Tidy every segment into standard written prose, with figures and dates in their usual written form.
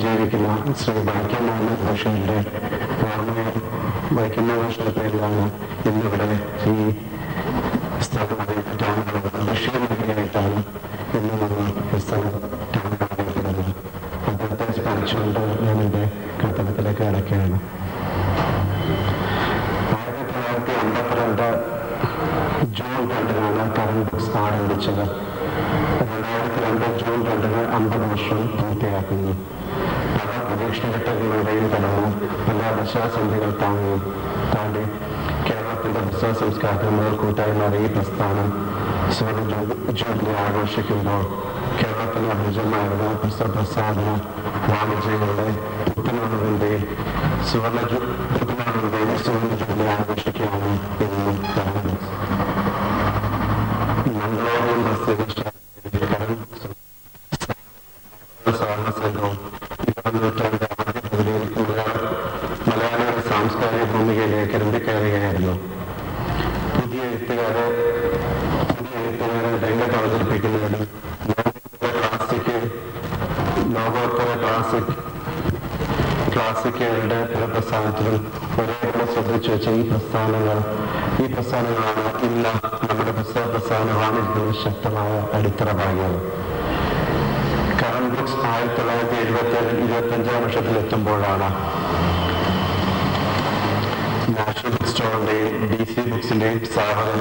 ജീവിക്കുന്ന ശ്രീ വൈക്കം മുഹമ്മദ് ബഷീറിന്റെ ഓർമ്മയെ വൈക്കം ബഷീറിന്റെ പേരിലാണ് ഇന്നിവിടെ ഈ സ്ഥലം അറിയപ്പെട്ടാണ് ബഷീർ നഗരിയായിട്ടാണ് ഇന്ന് നമ്മൾ ഈ സ്ഥലം അറിയപ്പെടുന്നത്. അദ്ദേഹത്തെ സ്മരിച്ചുകൊണ്ട് ഞാൻ എൻ്റെ കർത്തവ്യത്തിലേക്ക് അടയ്ക്കുകയാണ്. 1952 ജൂൺ 2-നാണ് കറന്റ് ബുക്സ് ആരംഭിച്ചത്. 2002 ജൂൺ 2-ന് 50 വർഷം പൂർത്തിയാക്കുന്നു. പല പരീക്ഷണഘട്ടങ്ങളുടെയും കടന്ന് പല ദശാസന്ധികൾ താണ്ടി കേരളത്തിന്റെ പുസ്തക സംസ്കാരത്തിൽ മുതൽക്കൂട്ടായി മാറിയ ഈ പ്രസ്ഥാനം സുവർണ്ണ ജൂബിലി ആഘോഷിക്കുമ്പോൾ കേരളത്തിന് അഭിജമായിരുന്ന പുസ്തക പ്രസാദന വാണിജ്യങ്ങളുടെ പുത്തനാളുകളുടെയും സുവർണ്ണ ജൂബിലി ആഘോഷിക്കുകയാണ് ഇന്ന് കറന്റ് ബുക്സ്. മംഗളോറിയം സംഘവും 20ാം നൂറ്റാണ്ട് ആദ്യ പകുതിയിൽ മലയാളികളുടെ സാംസ്കാരിക ഭൂമികയിലേക്ക് രംഗക്കയറുകയായിരുന്നു. പുതിയ എഴുത്തുകാരെ രംഗത്ത് അവതരിപ്പിക്കുന്നതിനും ലോകോത്തര ക്ലാസിക്കുകളുടെ പല പ്രസ്ഥാനത്തിലും ഒരേപോലെ ശ്രദ്ധിച്ചു വെച്ച ഈ പ്രസ്ഥാനങ്ങളാണ് ഇന്ന് നമ്മുടെ പുസ്തക പ്രസ്ഥാന വാണിജ്യത്തിന് ശക്തമായ അടിത്തറ പാകിയത്. കറന്റ് ബുക്സ് 1925 വർഷത്തിലെത്തുമ്പോഴാണ് നാഷണൽ ബുക്ക് സ്റ്റോറിന്റെയും DC ബുക്സിന്റെയും സ്ഥാപനം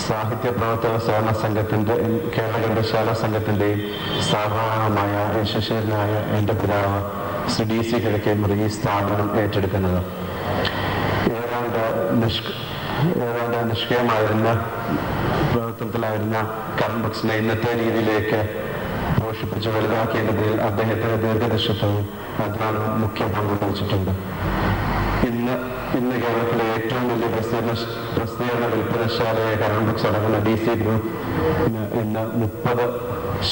സാഹിത്യ പ്രവർത്തക സേവന സംഘത്തിന്റെ കേരള ഗ്രന്ഥശാല സംഘത്തിന്റെയും സ്ഥാപനമായ യശസ്വരനായ എൻ്റെ പിതാവ് ശ്രീ DC കിഴക്കേമുറി ഈ സ്ഥാപനം ഏറ്റെടുക്കുന്നത്. ഏതാണ്ട് നിഷ്ക്രിയമായിരുന്ന പ്രവർത്തനത്തിലായിരുന്ന കറന്റ് ബുക്സിനെ ഇന്നത്തെ രീതിയിലേക്ക് പോഷിപ്പിച്ച് വലുതാക്കിയതിൽ അദ്ദേഹത്തിന്റെ ദീർഘദർശിത്വവും അധ്വാനവും മുഖ്യ പങ്ക് വഹിച്ചിട്ടുണ്ട്. ഇന്ന് കേരളത്തിലെ ഏറ്റവും വലിയ പ്രസിദ്ധീകരണ വിൽപ്പനശാലയായ കറന്റ് ബുക്സ് അടങ്ങുന്ന DC ഗ്രൂപ്പ് ഇന്ന് 30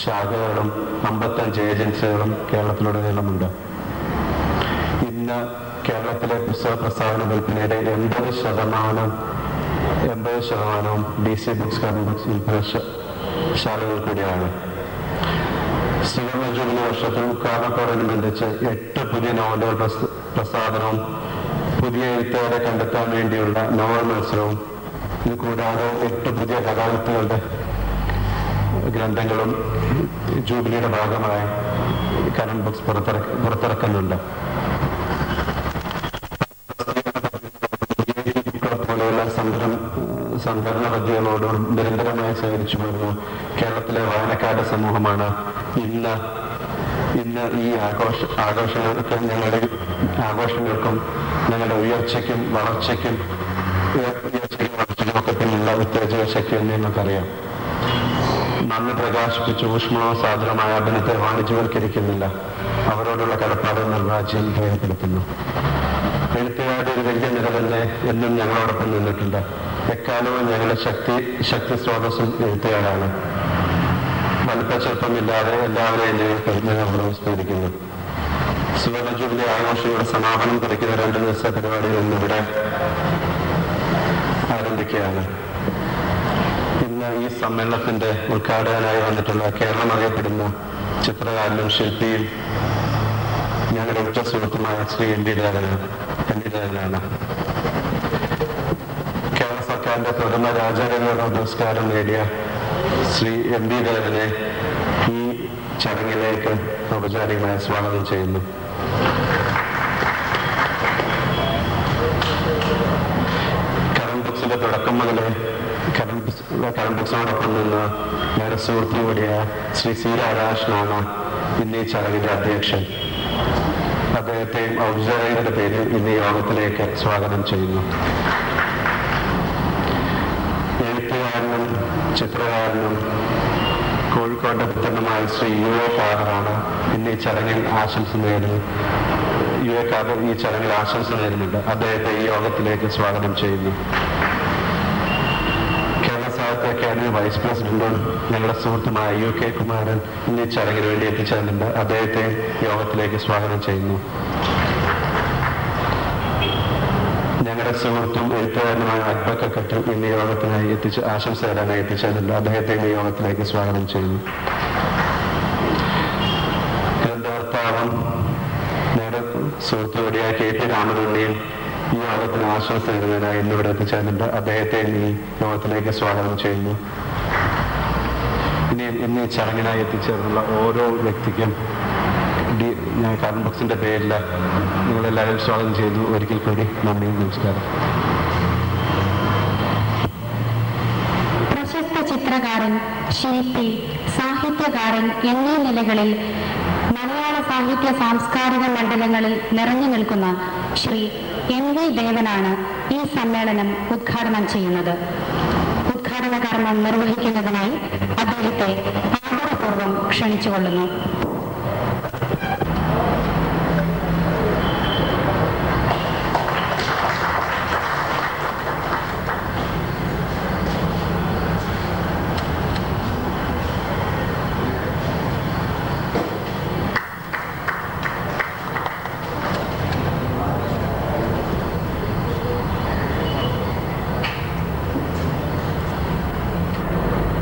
ശാഖകളും 55 ഏജൻസികളും കേരളത്തിലുടനീളമുണ്ട്. ഇന്ന് കേരളത്തിലെ പുസ്തക പ്രസാധന വിൽപ്പനയുടെ 80% DC ബുക്സ് കറന്റ് ബുക്സ് വിൽപ്പനശാലകൾ കൂടിയാണ്. സുവർണ്ണ ജൂബിലി വർഷത്തിൽ ഉദ്ഘാടനത്തോടനുബന്ധിച്ച് 8 പുതിയ നോവലുകൾ പ്രസാദനവും പുതിയ എഴുത്തുകാരെ കണ്ടെത്താൻ വേണ്ടിയുള്ള നോവൽ മത്സരവും ഇത് കൂടാതെ 8 പുതിയ കഥാകൃത്തുക്കളുടെ ഗ്രന്ഥങ്ങളും ജൂബിലിയുടെ ഭാഗമായി കറന്റ് ബുക്സ് പുറത്തിറക്കുന്നുണ്ട്. പോലെയുള്ള സംഭരണ പദ്ധതികളോടും നിരന്തരമായി സഹകരിച്ചു വരുന്ന കേരളത്തിലെ വായനക്കാരുടെ സമൂഹമാണ് ഇന്ന് ഈ ആഘോഷങ്ങൾക്കും ഞങ്ങളുടെ ഉയർച്ചയ്ക്കും വളർച്ചയ്ക്കും ഒക്കെ പിന്നിലുള്ള ഉത്തേജക ശക്തി എന്ന് നിങ്ങൾക്കറിയാം. നന്ദി പ്രകാശിപ്പിച്ച് ഊഷ്മളവും സാധനമായ അഭിനയത്തെ വാണിജ്യവൽക്കരിക്കുന്നില്ല. അവരോടുള്ള കടപ്പാട് നിർവാച്യം രേഖപ്പെടുത്തുന്നു. എഴുത്തുകാരുടെ ഒരു വലിയ നിര തന്നെ എന്നും ഞങ്ങളോടൊപ്പം നിന്നിട്ടുണ്ട്. എക്കാലവും ഞങ്ങളുടെ ശക്തി സ്രോതസ്സും എഴുത്തുകാരാണ്. വലിപ്പച്ചെറുപ്പമില്ലാതെ എല്ലാവരെയും ഞങ്ങൾ സ്മരിക്കുന്നു. സുവർണ്ണ ജൂബിലി ആഘോഷങ്ങളുടെ സമാപനം കുറിക്കുന്ന 2 ദിവസത്തെ പരിപാടികൾ ഇന്നിവിടെ ആരംഭിക്കുകയാണ്. ഇന്ന് ഈ സമ്മേളനത്തിന്റെ ഉദ്ഘാടകനായി വന്നിട്ടുള്ള കേരളം അറിയപ്പെടുന്ന ചിത്രകാരനും ശില്പിയും ഞങ്ങളുടെ ഉറ്റ സുഹൃത്തുമായ ശ്രീ എൻ ഡി ദേവനാണ്. കേരള സർക്കാരിന്റെ പ്രഥമ രാജാരംഗ പുരസ്കാരം നേടിയ ശ്രീ എൻ ഡി ദേവനെ ഈ ചടങ്ങിലേക്ക് ഔപചാരികമായി സ്വാഗതം ചെയ്യുന്നു. കറന്റ് ബുക്സിന്റെ തുടക്കം മുതലേ കറന്റ് ബുക്സിനോടൊപ്പം നിന്ന് ഞങ്ങളുടെ സുഹൃത്തു കൂടിയ ശ്രീ C രാധാകൃഷ്ണനാണ് ഇന്ന് ഈ ചടങ്ങിന്റെ അധ്യക്ഷൻ. അദ്ദേഹത്തെയും ഔപചാരികരുടെ പേരിൽ ഇന്ന് ഈ യോഗത്തിലേക്ക് സ്വാഗതം ചെയ്യുന്നു. എഴുത്തുകാരനും ചിത്രകാരനും കോഴിക്കോട്ടെ പുത്രനുമായ ശ്രീ UA ഖാദറാണ് ഇന്ന് ഈ ചടങ്ങിൽ ആശംസ നേരുന്നത്. UA ഖാദർ ഈ ചടങ്ങിൽ ആശംസ നേരുന്നുണ്ട്. അദ്ദേഹത്തെ ഈ യോഗത്തിലേക്ക് സ്വാഗതം ചെയ്യുന്നു. കേരള സാഹിത്യ അക്കാദമി വൈസ് പ്രസിഡന്റും ഞങ്ങളുടെ സുഹൃത്തുമായ UK കുമാരൻ ഇന്ന് ഈ ചടങ്ങിന് വേണ്ടി എത്തിച്ചേർന്നുണ്ട്. അദ്ദേഹത്തെ യോഗത്തിലേക്ക് സ്വാഗതം ചെയ്യുന്നു. ഞങ്ങളുടെ സുഹൃത്തും എഴുത്തുകാരനുമായ അക്ബർ കക്കറ്റ് ഇന്ന് യോഗത്തിനായി ആശംസ തരാനായി എത്തിച്ചേർന്നുണ്ട്. അദ്ദേഹത്തെ ഈ യോഗത്തിലേക്ക് സ്വാഗതം ചെയ്യുന്നു. ഗ്രന്ഥകർത്താവും സുഹൃത്ത് കൂടിയായ KP രാമനുണ്ണിയും ഈ യോഗത്തിന് ആശ്വാസം തരുന്നതിനായി ഇന്നിവിടെ എത്തിച്ചേർന്നുണ്ട്. അദ്ദേഹത്തെ ഈ യോഗത്തിലേക്ക് സ്വാഗതം ചെയ്യുന്നു. ഇന്ന് ഈ ചടങ്ങിനായി എത്തിച്ചേർന്നുള്ള ഓരോ വ്യക്തിക്കും ഞാൻ കറണ്ട് ബുക്സിന്റെ പേരിൽ നിങ്ങളെല്ലാവരും സ്വാഗതം ചെയ്തു. ഒരിക്കൽ കൂടി നന്ദി, നമസ്കാരം. പ്രശസ്ത ചിത്രകാരൻ, ശില്പി, സാഹിത്യകാരൻ എന്നീ നിലകളിൽ മലയാള സാഹിത്യ സാംസ്കാരിക മണ്ഡലങ്ങളിൽ നിറഞ്ഞു നിൽക്കുന്ന ശ്രീ NV ദേവനാണ് ഈ സമ്മേളനം ഉദ്ഘാടനം ചെയ്യുന്നത്. ഉദ്ഘാടന കർമ്മം നിർവഹിക്കുന്നതിനായി അദ്ദേഹത്തെ ആദരപൂർവ്വം ക്ഷണിച്ചുകൊള്ളുന്നു.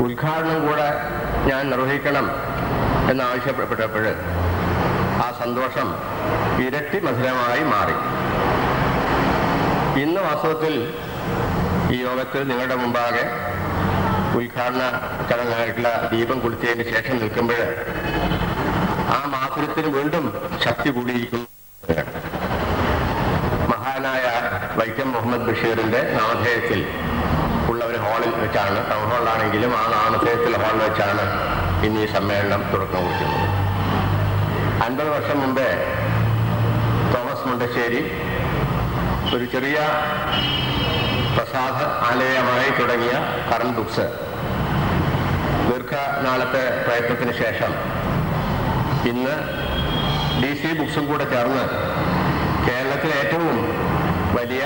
ഉദ്ഘാടനം കൂടെ ഞാൻ നിർവഹിക്കണം എന്നാവശ്യപ്പെട്ടപ്പോൾ ആ സന്തോഷം ഇരട്ടി മധുരമായി മാറി. ഇന്ന് വാസ്തവത്തിൽ ഈ യോഗത്തിൽ നിങ്ങളുടെ മുമ്പാകെ ഉദ്ഘാടന ചടങ്ങായിട്ടുള്ള ദീപം കൊളുത്തിയതിന് ശേഷം നിൽക്കുമ്പോൾ ആ മാധുര്യത്തിന് വീണ്ടും ശക്തി കൂടിയിരിക്കുന്നു. മഹാനായ വൈക്കം മുഹമ്മദ് ബഷീറിന്റെ നാമധേയത്തിൽ ഉള്ള ഒരു ഹാളിൽ വെച്ചാണ്, ടൗൺ ഹാളിലാണെങ്കിലും ആ നാമധേയത്തിലുള്ള ഹാളിൽ വെച്ചാണ് ഇന്ന് ഈ സമ്മേളനം തുടക്കം കുറിക്കുന്നത്. 50 വർഷം മുമ്പേ തോമസ് മുണ്ടശ്ശേരി ഒരു ചെറിയ പ്രസാദ ആലയമായി തുടങ്ങിയ കറണ്ട് ബുക്സ് ദീർഘനാളത്തെ പ്രയത്നത്തിന് ശേഷം ഇന്ന് DC ബുക്സും കൂടെ ചേർന്ന് കേരളത്തിലെ ഏറ്റവും വലിയ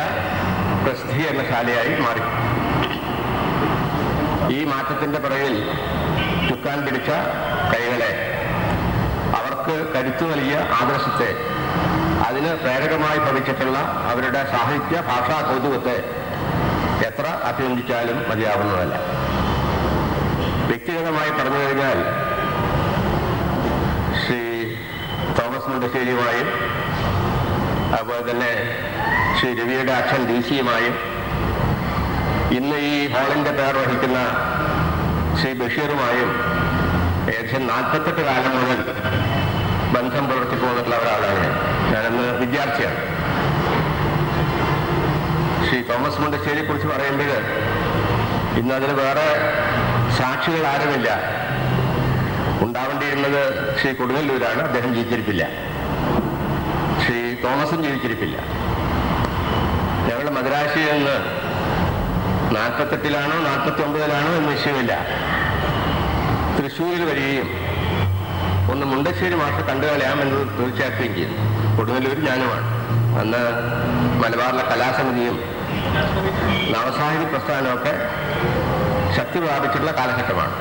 പ്രസിദ്ധീകരണശാലയായി മാറി. ഈ മാറ്റത്തിന്റെ പിറകിൽ ചുക്കാൻ പിടിച്ച കൈകളെ, അവർക്ക് കരുത്തു നൽകിയ ആദർശത്തെ, അതിന് പ്രേരകമായി ഭവിച്ചിട്ടുള്ള അവരുടെ സാഹിത്യ ഭാഷാ കൗതുകത്തെ എത്ര അഭിനന്ദിച്ചാലും മതിയാവുന്നതല്ല. വ്യക്തിഗതമായി പറഞ്ഞു കഴിഞ്ഞാൽ ശ്രീ തോമസ് മുണ്ടശ്ശേരിയുമായും അതുപോലെ തന്നെ ശ്രീ രവിയുടെ അച്ഛൻ DC-യുമായും ഇന്ന് ഈ ഹാളിന്റെ പേർ വഹിക്കുന്ന ശ്രീ ബഷീറുമായും ഏകദേശം 48 കാലം മുതൽ ബന്ധം പുലർത്തി പോന്നിട്ടുള്ള ഒരാളാണ്. ഞാനന്ന് വിദ്യാർത്ഥിയാണ്. ശ്രീ തോമസ് മുണ്ടശ്ശേരിയെ കുറിച്ച് പറയുമ്പോൾ ഇന്നതിന് വേറെ സാക്ഷികൾ ആരുമില്ല. ഉണ്ടാവേണ്ടിയിരുന്നത് ശ്രീ കൊടുങ്ങല്ലൂരാണ്. അദ്ദേഹം ജീവിച്ചിരിപ്പില്ല. ശ്രീ തോമസും ജീവിച്ചിരിപ്പില്ല. ഞങ്ങൾ മദ്രാശിയിൽ നിന്ന് 48-ലാണോ 49-ലാണോ എന്ന് നിശ്ചയമില്ല, തൃശ്ശൂരിൽ വരികയും ഒന്ന് മുണ്ടശ്ശേരി മാഷെ കണ്ടുകളയാമെന്ന് തീർച്ചയാക്കുകയും ചെയ്തു. കൊടുങ്ങല്ലൂർ ഞാനുമാണ്. അന്ന് മലബാറിലെ കലാസമിതിയും നവസാഹിത്യ പ്രസ്ഥാനമൊക്കെ ശക്തി പ്രാപിച്ചിട്ടുള്ള കാലഘട്ടമാണ്.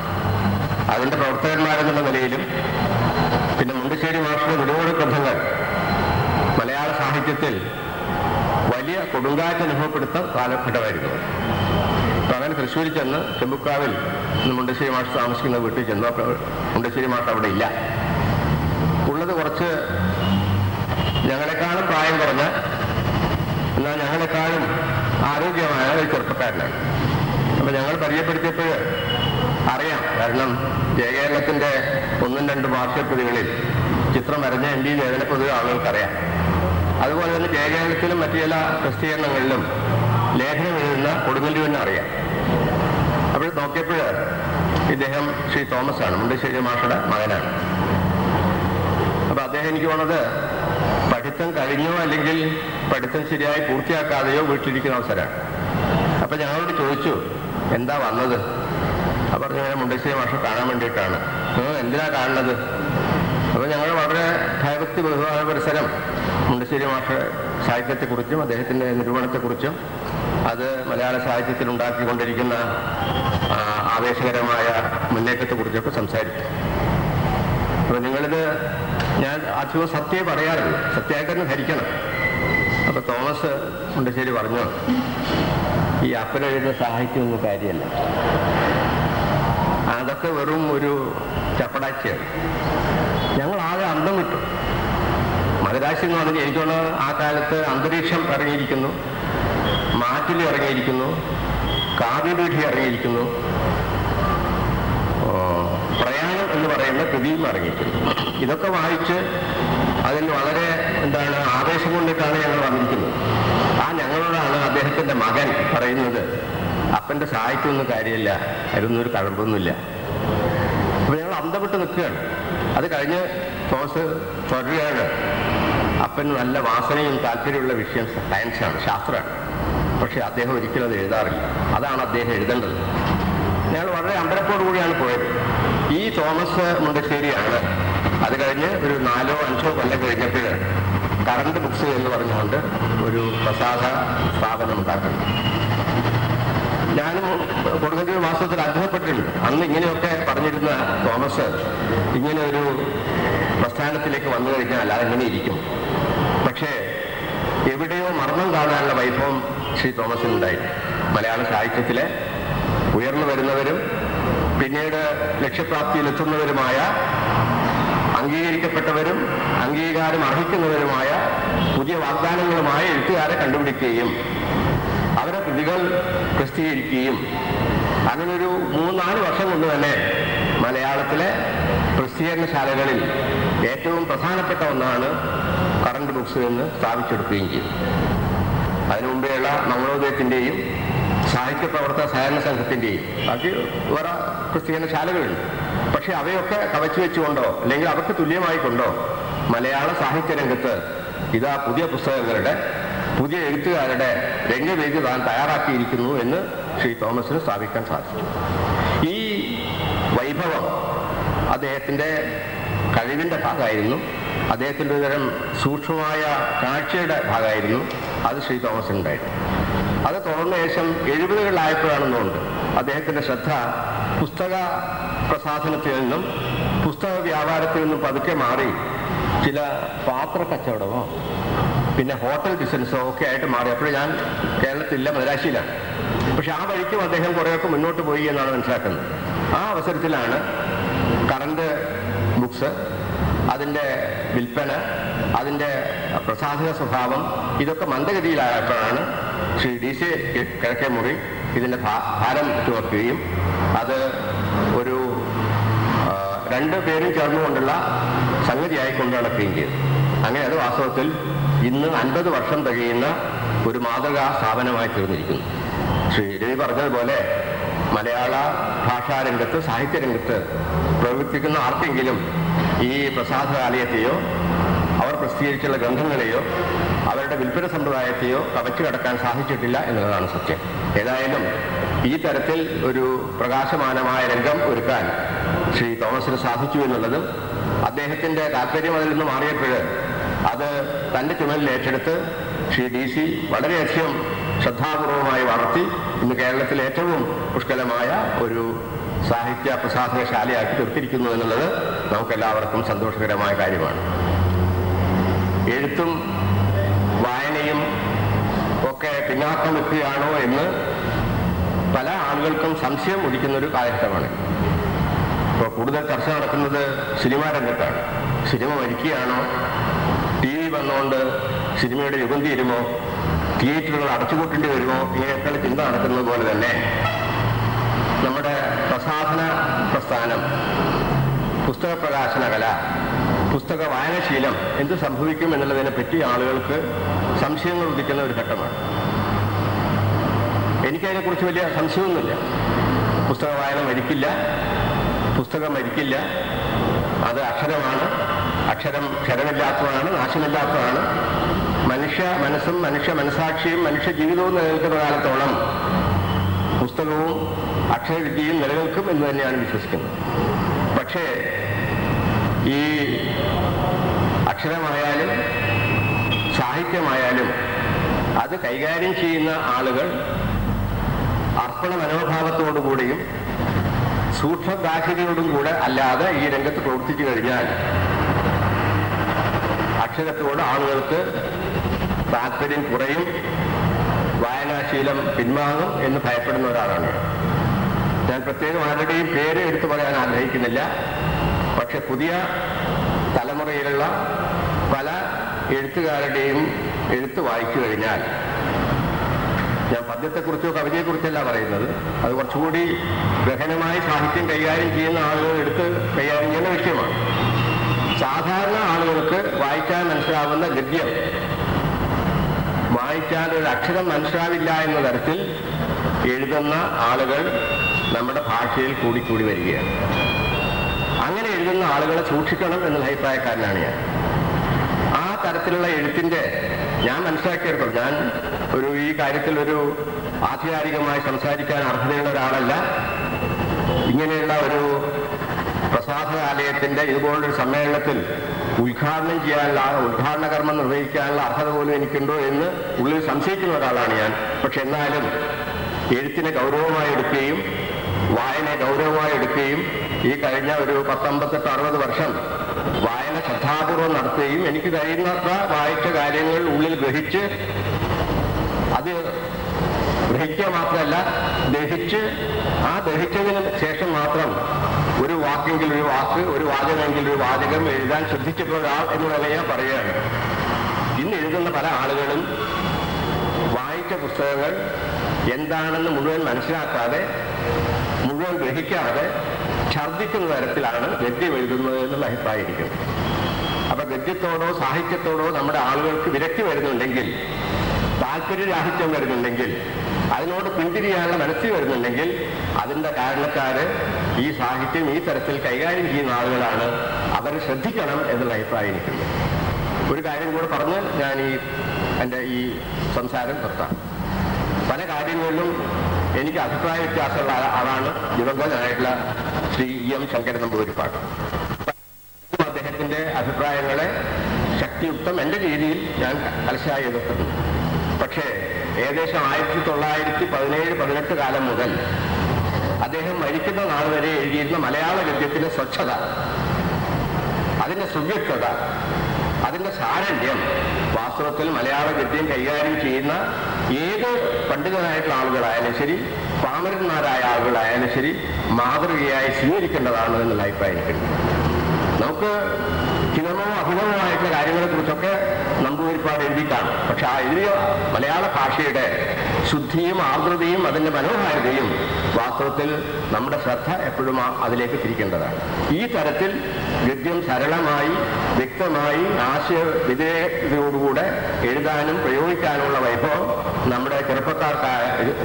അതിൻ്റെ പ്രവർത്തകന്മാരെന്നുള്ള നിലയിലും പിന്നെ മുണ്ടശ്ശേരി മാഷിന്റെ ഒരുപാട് ഗ്രന്ഥങ്ങൾ മലയാള സാഹിത്യത്തിൽ വലിയ കൊടുങ്കാറ്റ് അനുഭവപ്പെടുത്ത കാലഘട്ടമായിരുന്നു. അപ്പൊ അങ്ങനെ തൃശ്ശൂരിൽ ചെന്ന് ചെമ്പുക്കാവിൽ മുണ്ടശ്ശേരി മാഷ് താമസിക്കുന്ന വീട്ടിൽ ചെന്നു. അപ്പോൾ മുണ്ടശ്ശേരി മാഷ് അവിടെ ഇല്ല. ഉള്ളത് കുറച്ച് ഞങ്ങളെക്കാളും പ്രായം കുറഞ്ഞ, എന്നാൽ ഞങ്ങളെക്കാളും ആരോഗ്യമായ ഒരു ചെറുപ്പക്കാരനാണ്. അപ്പൊ ഞങ്ങൾ പരിചയപ്പെടുത്തിയപ്പോൾ അറിയാം. കാരണം ജയകേരളത്തിന്റെ 1-2 വാർഷികപ്രതികളിൽ ചിത്രം വരഞ്ഞ NV ദേവനെ പൊതുവെ ആളുകൾക്കറിയാം. അതുപോലെ തന്നെ ജയകേരളത്തിലും മറ്റു ചില പ്രസിദ്ധീകരണങ്ങളിലും ലേഖനം എഴുതുന്ന കൊടുങ്ങല്ലൂരിനെ അറിയാം. അപ്പോൾ നോക്കിയപ്പോൾ ഇദ്ദേഹം ശ്രീ തോമസ് ആണ്, മുണ്ടശ്ശേരി മാഷയുടെ മകനാണ്. അപ്പൊ അദ്ദേഹം എനിക്ക് തോന്നുന്നത് പഠിത്തം കഴിഞ്ഞോ അല്ലെങ്കിൽ പഠിത്തം ശരിയായി പൂർത്തിയാക്കാതെയോ വീട്ടിലിരിക്കുന്ന അവസരമാണ്. അപ്പൊ ഞങ്ങളോട് ചോദിച്ചു, എന്താ വന്നത്? അപ്പൊ പറഞ്ഞു, മുണ്ടശ്ശേരി മാഷ കാണാൻ വേണ്ടിയിട്ടാണ്. എന്തിനാ കാണുന്നത്? അപ്പൊ ഞങ്ങൾ വളരെ ഭയഭക്തി ബഹുമാന പരിസരം മുണ്ടശ്ശേരി മാഷ സാഹിത്യത്തെക്കുറിച്ചും അദ്ദേഹത്തിന്റെ നിരൂപണത്തെക്കുറിച്ചും അത് മലയാള സാഹിത്യത്തിൽ ഉണ്ടാക്കിക്കൊണ്ടിരിക്കുന്ന ആവേശകരമായ മുന്നേറ്റത്തെക്കുറിച്ചൊക്കെ സംസാരിച്ചു. അപ്പൊ നിങ്ങളിത്, ഞാൻ അധികം സത്യമേ പറയാറുള്ളൂ, സത്യമായിട്ട് തന്നെ ധരിക്കണം. അപ്പൊ തോമസ് മുണ്ടശ്ശേരി പറഞ്ഞു, ഈ അപ്പനെഴുതുന്ന സാഹിത്യം ഒന്നും കാര്യമല്ല, അതൊക്കെ വെറും ഒരു ചപ്പടാച്ചിയാണ്. ഞങ്ങൾ ആകെ അന്തം വിട്ടു. മദരാശി എന്ന് പറഞ്ഞാൽ എനിക്കുള്ള ആ കാലത്ത് അന്തരീക്ഷം ഇറങ്ങിയിരിക്കുന്നു, മാറ്റിൽ ഇറങ്ങിയിരിക്കുന്നു, കാവ്യപീഠി ഇറങ്ങിയിരിക്കുന്നു, പ്രയാണം എന്ന് പറയുന്ന കൃതിയും ഇറങ്ങിയിരിക്കുന്നു. ഇതൊക്കെ വായിച്ച് അതിൽ വളരെ ആവേശം കൊണ്ടിട്ടാണ് ഞങ്ങൾ വന്നിരിക്കുന്നത്. ആ ഞങ്ങളോടാണ് അദ്ദേഹത്തിന്റെ മകൻ പറയുന്നത്, അപ്പന്റെ സാഹിത്യമൊന്നും കാര്യമില്ല, അതിലൊന്നും ഒരു കഴമ്പൊന്നുമില്ല. അപ്പൊ ഞങ്ങൾ അന്തപ്പെട്ട് നിൽക്കുകയാണ്. അത് കഴിഞ്ഞ് തോമസ് തുടരുകയാണ്, അപ്പന് നല്ല വാസനയും താല്പര്യമുള്ള വിഷയം സയൻസാണ്, ശാസ്ത്രമാണ്. പക്ഷെ അദ്ദേഹം ഒരിക്കലും അത് എഴുതാറില്ല. അതാണ് അദ്ദേഹം എഴുതേണ്ടത്. ഞങ്ങൾ വളരെ അമ്പരപ്പോടു കൂടിയാണ് പോയത്. ഈ തോമസ് മുണ്ടശ്ശേരിയാണ് അത് കഴിഞ്ഞ് ഒരു 4-5 കൊല്ലം കഴിഞ്ഞപ്പോൾ കറണ്ട് ബുക്സ് എന്ന് പറഞ്ഞുകൊണ്ട് ഒരു പ്രസാദ സ്ഥാപനം ഉണ്ടാക്കുന്നത്. ഞാനും കൊടുങ്ങല്ലൂർ മാസത്തിൽ അത്ഭുതപ്പെട്ടിട്ടുണ്ട്. അന്ന് ഇങ്ങനെയൊക്കെ പറഞ്ഞിരുന്ന തോമസ് ഇങ്ങനെ ഒരു പ്രസ്ഥാനത്തിലേക്ക് വന്നു കഴിഞ്ഞാൽ അതെങ്ങനെ ഇരിക്കും. പക്ഷേ എവിടെയോ മർമ്മം കാണാനുള്ള വൈഭവം ശ്രീ തോമസിനുണ്ടായിരുന്നു. മലയാള സാഹിത്യത്തിലെ ഉയർന്നു വരുന്നവരും പിന്നീട് ലക്ഷ്യപ്രാപ്തിയിലെത്തുന്നവരുമായ, അംഗീകരിക്കപ്പെട്ടവരും അംഗീകാരം അർഹിക്കുന്നവരുമായ പുതിയ വാഗ്ദാനങ്ങളുമായ എഴുത്തുകാരെ കണ്ടുപിടിക്കുകയും അവരെ കൃതികൾ പ്രസിദ്ധീകരിക്കുകയും അങ്ങനൊരു 3-4 വർഷം കൊണ്ട് തന്നെ മലയാളത്തിലെ പ്രസിദ്ധീകരണശാലകളിൽ ഏറ്റവും പ്രധാനപ്പെട്ട ഒന്നാണ് കറണ്ട് ബുക്സ് എന്ന് സ്ഥാപിച്ചെടുക്കുകയും ചെയ്തു. അതിനു മുമ്പേയുള്ള മംഗളോദയത്തിൻ്റെയും സാഹിത്യ പ്രവർത്തക സഹകരണ സംഘത്തിൻ്റെയും ബാക്കി വേറെ പ്രസിദ്ധീകരണശാലകളുണ്ട്. പക്ഷെ അവയൊക്കെ കവച്ചു വെച്ചുകൊണ്ടോ അല്ലെങ്കിൽ അവർക്ക് തുല്യമായിക്കൊണ്ടോ മലയാള സാഹിത്യ രംഗത്ത് ഇതാ പുതിയ പുസ്തകങ്ങളുടെ, പുതിയ എഴുത്തുകാരുടെ രംഗവേദി താൻ തയ്യാറാക്കിയിരിക്കുന്നു എന്ന് ശ്രീ തോമസിന് സ്ഥാപിക്കാൻ സാധിച്ചു. ഈ വൈഭവം അദ്ദേഹത്തിൻ്റെ കഴിവിൻ്റെ ഭാഗമായിരുന്നു. അദ്ദേഹത്തിൻ്റെ ഒരു തരം സൂക്ഷ്മമായ കാഴ്ചയുടെ ഭാഗമായിരുന്നു. അത് ശ്രീ തോമസിനുണ്ടായിരുന്നു. അത് തുടർന്ന ശേഷം 70കളിലായപ്പോഴാണെന്നുണ്ട് അദ്ദേഹത്തിൻ്റെ ശ്രദ്ധ പുസ്തക പ്രസാധനത്തിൽ നിന്നും പുസ്തക വ്യാപാരത്തിൽ നിന്നും പതുക്കെ മാറി ചില പാത്ര കച്ചവടമോ പിന്നെ ഹോട്ടൽ ബിസിനസ്സോ ഒക്കെ ആയിട്ട് മാറി. അപ്പോഴും ഞാൻ കേരളത്തിലില്ല, മദ്രാശിയിലാണ്. പക്ഷെ ആ വഴിക്കും അദ്ദേഹം കുറേയൊക്കെ മുന്നോട്ട് പോയി എന്നാണ് മനസ്സിലാക്കുന്നത്. ആ അവസരത്തിലാണ് കറണ്ട് ബുക്സ്, അതിൻ്റെ വിൽപ്പന, അതിൻ്റെ പ്രസാധക സ്വഭാവം ഇതൊക്കെ മന്ദഗതിയിലായപ്പോഴാണ് ശ്രീ DC കിഴക്കേമുറി ഇതിൻ്റെ ഭാരം ചുമക്കുകയും അത് ഒരു 2 പേരും ചേർന്നുകൊണ്ടുള്ള സംഗതിയായി കൊണ്ടു നടക്കുകയും ചെയ്തു. അങ്ങനെ അത് വാസ്തവത്തിൽ ഇന്ന് 50 വർഷം തികയുന്ന ഒരു മാതൃകാ സ്ഥാപനമായി തീർന്നിരിക്കുന്നു. ശ്രീ രവി പറഞ്ഞതുപോലെ മലയാള ഭാഷാരംഗത്ത്, സാഹിത്യരംഗത്ത് പ്രവർത്തിക്കുന്ന ആർക്കെങ്കിലും ഈ പ്രസാധകാലയത്തെയോ അവർ പ്രസിദ്ധീകരിച്ചുള്ള ഗ്രന്ഥങ്ങളെയോ അവരുടെ വിൽപ്പന സമ്പ്രദായത്തെയോ കവച്ചു കടക്കാൻ സാധിച്ചിട്ടില്ല എന്നതാണ് സത്യം. ഏതായാലും ഈ തരത്തിൽ ഒരു പ്രകാശമാനമായ രംഗം ഒരുക്കാൻ ശ്രീ തോമസിന് സാധിച്ചു എന്നുള്ളതും അദ്ദേഹത്തിൻ്റെ താല്പര്യം അതിൽ നിന്ന് മാറിയപ്പോൾ അത് തൻ്റെ ചുമലിൽ ഏറ്റെടുത്ത് ശ്രീ DC വളരെയധികം ശ്രദ്ധാപൂർവമായി വളർത്തി ഇന്ന് കേരളത്തിലെ ഏറ്റവും പുഷ്കലമായ ഒരു സാഹിത്യ പ്രസാധനശാലയാക്കി തീർത്തിരിക്കുന്നു എന്നുള്ളത് നമുക്കെല്ലാവർക്കും സന്തോഷകരമായ കാര്യമാണ്. എഴുത്തും വായനയും ഒക്കെ പിന്നാക്കം വെക്കുകയാണോ എന്ന് പല ആളുകൾക്കും സംശയം ഉദിക്കുന്നൊരു കാലഘട്ടമാണ്. ഇപ്പോൾ കൂടുതൽ ചർച്ച നടക്കുന്നത് സിനിമാ രംഗത്താണ്. സിനിമ മരിക്കുകയാണോ, TV വന്നുകൊണ്ട് സിനിമയുടെ യുഗം തീരുമോ, തിയേറ്ററുകൾ അടച്ചുപൂട്ടേണ്ടി വരുമോ, ഇങ്ങനെയൊക്കെയുള്ള ചിന്ത നടക്കുന്നത് പോലെ തന്നെ നമ്മുടെ പ്രസാധന പ്രസ്ഥാനം, പുസ്തക പ്രകാശന കല, പുസ്തക വായനശീലം എന്ത് സംഭവിക്കും എന്നുള്ളതിനെ പറ്റി ആളുകൾക്ക് സംശയങ്ങൾ ഉദിക്കുന്ന ഒരു ഘട്ടമാണ്. എനിക്കതിനെക്കുറിച്ച് വലിയ സംശയമൊന്നുമില്ല. പുസ്തക വായന മരിക്കില്ല, പുസ്തകം മരിക്കില്ല. അത് അക്ഷരമാണ്, അക്ഷരം ക്ഷരമില്ലാത്തതാണ്, നാശമില്ലാത്തതാണ്. മനുഷ്യ മനസ്സും മനുഷ്യ മനസാക്ഷിയും മനുഷ്യ ജീവിതവും നിലനിൽക്കുന്ന കാലത്തോളം പുസ്തകവും അക്ഷരവിദ്യയും നിലനിൽക്കും എന്ന് തന്നെയാണ് വിശ്വസിക്കുന്നത്. പക്ഷേ ഈ അക്ഷരമായാലും സാഹിത്യമായാലും അത് കൈകാര്യം ചെയ്യുന്ന ആളുകൾ അർപ്പണ മനോഭാവത്തോടുകൂടിയും സൂക്ഷ്മദാഹിതയോടും കൂടെ അല്ലാതെ ഈ രംഗത്ത് പ്രവർത്തിച്ചു കഴിഞ്ഞാൽ അക്ഷരത്തോട് ആളുകൾക്ക് താല്പര്യം കുറയും, വായനാശീലം പിൻവാങ്ങും എന്ന് ഭയപ്പെടുന്ന ഒരാളാണ് ഞാൻ. പ്രത്യേകം ആരുടെയും പേര് എടുത്തു പറയാൻ ആഗ്രഹിക്കുന്നില്ല. പക്ഷെ പുതിയ തലമുറയിലുള്ള പല എഴുത്തുകാരുടെയും എഴുത്ത് വായിച്ചു കഴിഞ്ഞാൽ, ഞാൻ പദ്യത്തെക്കുറിച്ചോ കവിതയെക്കുറിച്ചല്ല പറയുന്നത്, അത് കുറച്ചുകൂടി ഗഹനമായി സാഹിത്യം കൈകാര്യം ചെയ്യുന്ന ആളുകൾ എടുത്ത് കൈകാര്യം ചെയ്യുന്ന വിഷയമാണ്. സാധാരണ ആളുകൾക്ക് വായിക്കാൻ മനസ്സിലാവുന്ന ഗദ്യം വായിച്ചാൽ ഒരു അക്ഷരം മനസ്സിലാവില്ല എന്ന തരത്തിൽ എഴുതുന്ന ആളുകൾ നമ്മുടെ ഭാഷയിൽ കൂടിക്കൂടി വരികയാണ്. അങ്ങനെ എഴുതുന്ന ആളുകളെ സൂക്ഷിക്കണം എന്നുള്ള അഭിപ്രായക്കാരനാണ് ഞാൻ. ആ തരത്തിലുള്ള എഴുത്തിന്റെ ഞാൻ മനസ്സിലാക്കിയെടുക്കും. ഞാൻ ഈ കാര്യത്തിൽ ഒരു ആധികാരികമായി സംസാരിക്കാൻ അർഹതയുള്ള ഒരാളല്ല. ഇങ്ങനെയുള്ള ഒരു പ്രസാദാലയത്തിന്റെ ഇതുപോലൊരു സമ്മേളനത്തിൽ ഉദ്ഘാടനം ചെയ്യാനുള്ള, ഉദ്ഘാടന കർമ്മം നിർവഹിക്കാനുള്ള അർഹത പോലും എനിക്കുണ്ടോ എന്ന് ഉള്ളിൽ സംശയിക്കുന്ന ഒരാളാണ് ഞാൻ. പക്ഷെ എന്നാലും എഴുത്തിനെ ഗൗരവമായി എടുക്കുകയും വായനയെ ഗൗരവമായി എടുക്കുകയും ഈ കഴിഞ്ഞ ഒരു 58-60 വർഷം വായന ശ്രദ്ധാപൂർവം നടത്തുകയും എനിക്ക് കഴിയുന്നത്ര വായിച്ച കാര്യങ്ങൾ ഉള്ളിൽ ഗ്രഹിച്ച്, അത് ഗ്രഹിക്കുക മാത്രമല്ല ദഹിച്ച്, ആ ദഹിച്ചതിന് ശേഷം മാത്രം ഒരു വാക്കെങ്കിൽ ഒരു വാക്ക്, ഒരു വാചകമെങ്കിൽ ഒരു വാചകം എഴുതാൻ ശ്രദ്ധിച്ചിട്ടുള്ള ഒരാൾ എന്നുള്ള ഞാൻ പറയുകയാണ്. ഇന്ന് എഴുതുന്ന പല ആളുകളും വായിച്ച പുസ്തകങ്ങൾ എന്താണെന്ന് മുഴുവൻ മനസ്സിലാക്കാതെ, മുഴുവൻ ഗ്രഹിക്കാതെ ഛർദ്ദിക്കുന്ന തരത്തിലാണ് ഗദ്യം എഴുതുന്നത് എന്നുള്ള അഭിപ്രായം ഇരിക്കുന്നത്. അപ്പൊ ഗദ്യത്തോടോ സാഹിത്യത്തോടോ നമ്മുടെ ആളുകൾക്ക് വിരക്തി വരുന്നുണ്ടെങ്കിൽ, താല്പര്യരാഹിത്യം വരുന്നുണ്ടെങ്കിൽ, അതിനോട് പിന്തിരിയാനുള്ള മനസ്സിൽ വരുന്നുണ്ടെങ്കിൽ, അതിൻ്റെ കാരണക്കാര് ഈ സാഹിത്യം ഈ തരത്തിൽ കൈകാര്യം ചെയ്യുന്ന ആളുകളാണ്. അവർ ശ്രദ്ധിക്കണം എന്നുള്ള അഭിപ്രായം എനിക്കുണ്ട്. ഒരു കാര്യം കൂടെ പറഞ്ഞ് ഞാൻ എൻ്റെ ഈ സംസാരം നിർത്താം. പല കാര്യങ്ങളിലും എനിക്ക് അഭിപ്രായ വ്യത്യാസമുള്ള ആളാണ് ദിവംഗതനായിട്ടുള്ള ശ്രീ എം ശങ്കരൻ നമ്പൂതിരിപ്പാട്. അദ്ദേഹത്തിന്റെ അഭിപ്രായങ്ങളെ ശക്തിയുക്തം എൻ്റെ രീതിയിൽ ഞാൻ കലശായി എതിർക്കുന്നു. പക്ഷേ ഏകദേശം 1917-18 കാലം മുതൽ അദ്ദേഹം മരിക്കുന്ന നാൾ വരെ എഴുതിയിരുന്ന മലയാള ഗദ്യത്തിന്റെ സ്വച്ഛത, അതിന്റെ സുവ്യക്തത, അതിന്റെ സാരല്യം വാസ്തവത്തിൽ മലയാള ഗദ്യം കൈകാര്യം ചെയ്യുന്ന ഏത് പണ്ഡിതനായിട്ടുള്ള ആളുകളായാലും ശരി, പാമരന്മാരായ ആളുകളായാലും ശരി, മാതൃകയായി സ്വീകരിക്കേണ്ടതാണ് എന്നുള്ള അഭിപ്രായം എനിക്കുണ്ട്. നമുക്ക് ഹിതമോ അഭിനവമായിട്ടുള്ള കാര്യങ്ങളെ കുറിച്ചൊക്കെ നമ്പൂതിരിപ്പാട് എഴുതി കാണും. പക്ഷെ ആ എഴുതിയ മലയാള ഭാഷയുടെ ശുദ്ധിയും ആർദ്രതയും അതിന്റെ മനോഹാരിതയും വാസ്തവത്തിൽ നമ്മുടെ ശ്രദ്ധ എപ്പോഴും അതിലേക്ക് തിരിക്കേണ്ടതാണ്. ഈ തരത്തിൽ ഗദ്യം സരളമായി, വ്യക്തമായി, ആശയവിധേയതയോടുകൂടെ എഴുതാനും പ്രയോഗിക്കാനുള്ള വൈഭവം നമ്മുടെ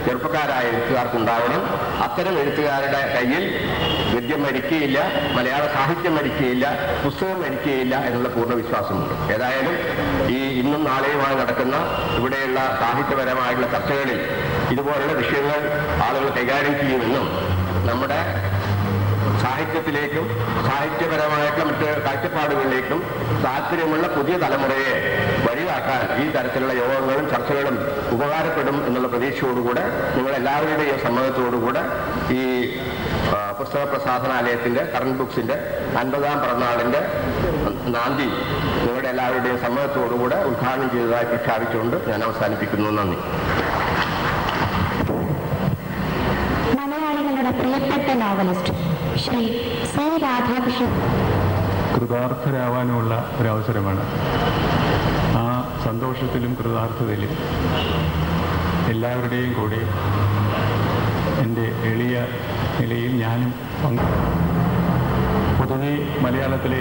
ചെറുപ്പക്കാരായ എഴുത്തുകാർക്കുണ്ടാവണം. അത്തരം എഴുത്തുകാരുടെ കയ്യിൽ ഗദ്യം മരിക്കുകയില്ല, മലയാള സാഹിത്യം മരിക്കുകയില്ല, പുസ്തകം മരിക്കുകയില്ല എന്നുള്ള പൂർണ്ണ വിശ്വാസമുണ്ട്. ഏതായാലും ഈ ഇന്നും നാളെയുമായി നടക്കുന്ന ഇവിടെയുള്ള സാഹിത്യപരമായിട്ടുള്ള ചർച്ചകളിൽ ഇതുപോലുള്ള വിഷയങ്ങൾ ആളുകൾ കൈകാര്യം ചെയ്യുമെന്നും നമ്മുടെ സാഹിത്യത്തിലേക്കും സാഹിത്യപരമായിട്ടുള്ള മറ്റ് കാഴ്ചപ്പാടുകളിലേക്കും താല്പര്യമുള്ള പുതിയ തലമുറയെ വഴിയാക്കാൻ ഈ തരത്തിലുള്ള യോഗങ്ങളും ചർച്ചകളും ഉപകാരപ്പെടും എന്നുള്ള പ്രതീക്ഷയോടുകൂടെ നിങ്ങളെല്ലാവരുടെയും സമ്മതത്തോടുകൂടെ ഈ പുസ്തക പ്രസാധനാലയത്തിന്റെ കറന്റ് ബുക്സിന്റെ 50ാം പിറന്നാളിന്റെ നാന്തി നിങ്ങളുടെ എല്ലാവരുടെയും സമ്മതത്തോടുകൂടെ ഉദ്ഘാടനം ചെയ്തതായി പ്രഖ്യാപിച്ചുകൊണ്ട് ഞാൻ അവസാനിപ്പിക്കുന്നു. നന്ദി. മലയാളികളുടെ പ്രിയപ്പെട്ട നോവലിസ്റ്റ് ശ്രീ സി രാധാകൃഷ്ണൻ കൃതാർത്ഥരാവാനുമുള്ള ഒരവസരമാണ്. ആ സന്തോഷത്തിലും കൃതാർത്ഥതയിലും എല്ലാവരുടെയും കൂടെ എൻ്റെ എളിയ നിലയിൽ ഞാനും പൊതുവെ മലയാളത്തിലെ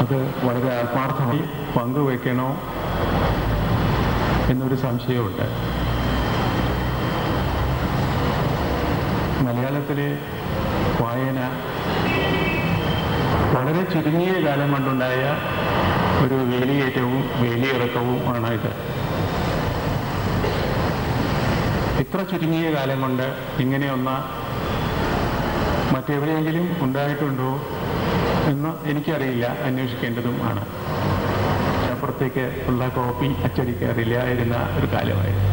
അത് വളരെ ആത്മാർത്ഥമായി പങ്കുവയ്ക്കണോ എന്നൊരു സംശയമുണ്ട്. മലയാളത്തിലെ വായന വളരെ ചുരുങ്ങിയ കാലം കൊണ്ടുണ്ടായ ഒരു വേലിയേറ്റവും വേലിയിറക്കവും ആണ് ഇത്. ഇത്ര ചുരുങ്ങിയ കാലം കൊണ്ട് ഇങ്ങനെയൊന്ന് മറ്റെവിടെയെങ്കിലും ഉണ്ടായിട്ടുണ്ടോ എന്ന് എനിക്കറിയില്ല, അന്വേഷിക്കേണ്ടതും ആണ്. അപ്പുറത്തേക്ക് ഉള്ള കോപ്പി അച്ചടിക്കാറില്ലായിരുന്ന ഒരു കാലമായിരുന്നു.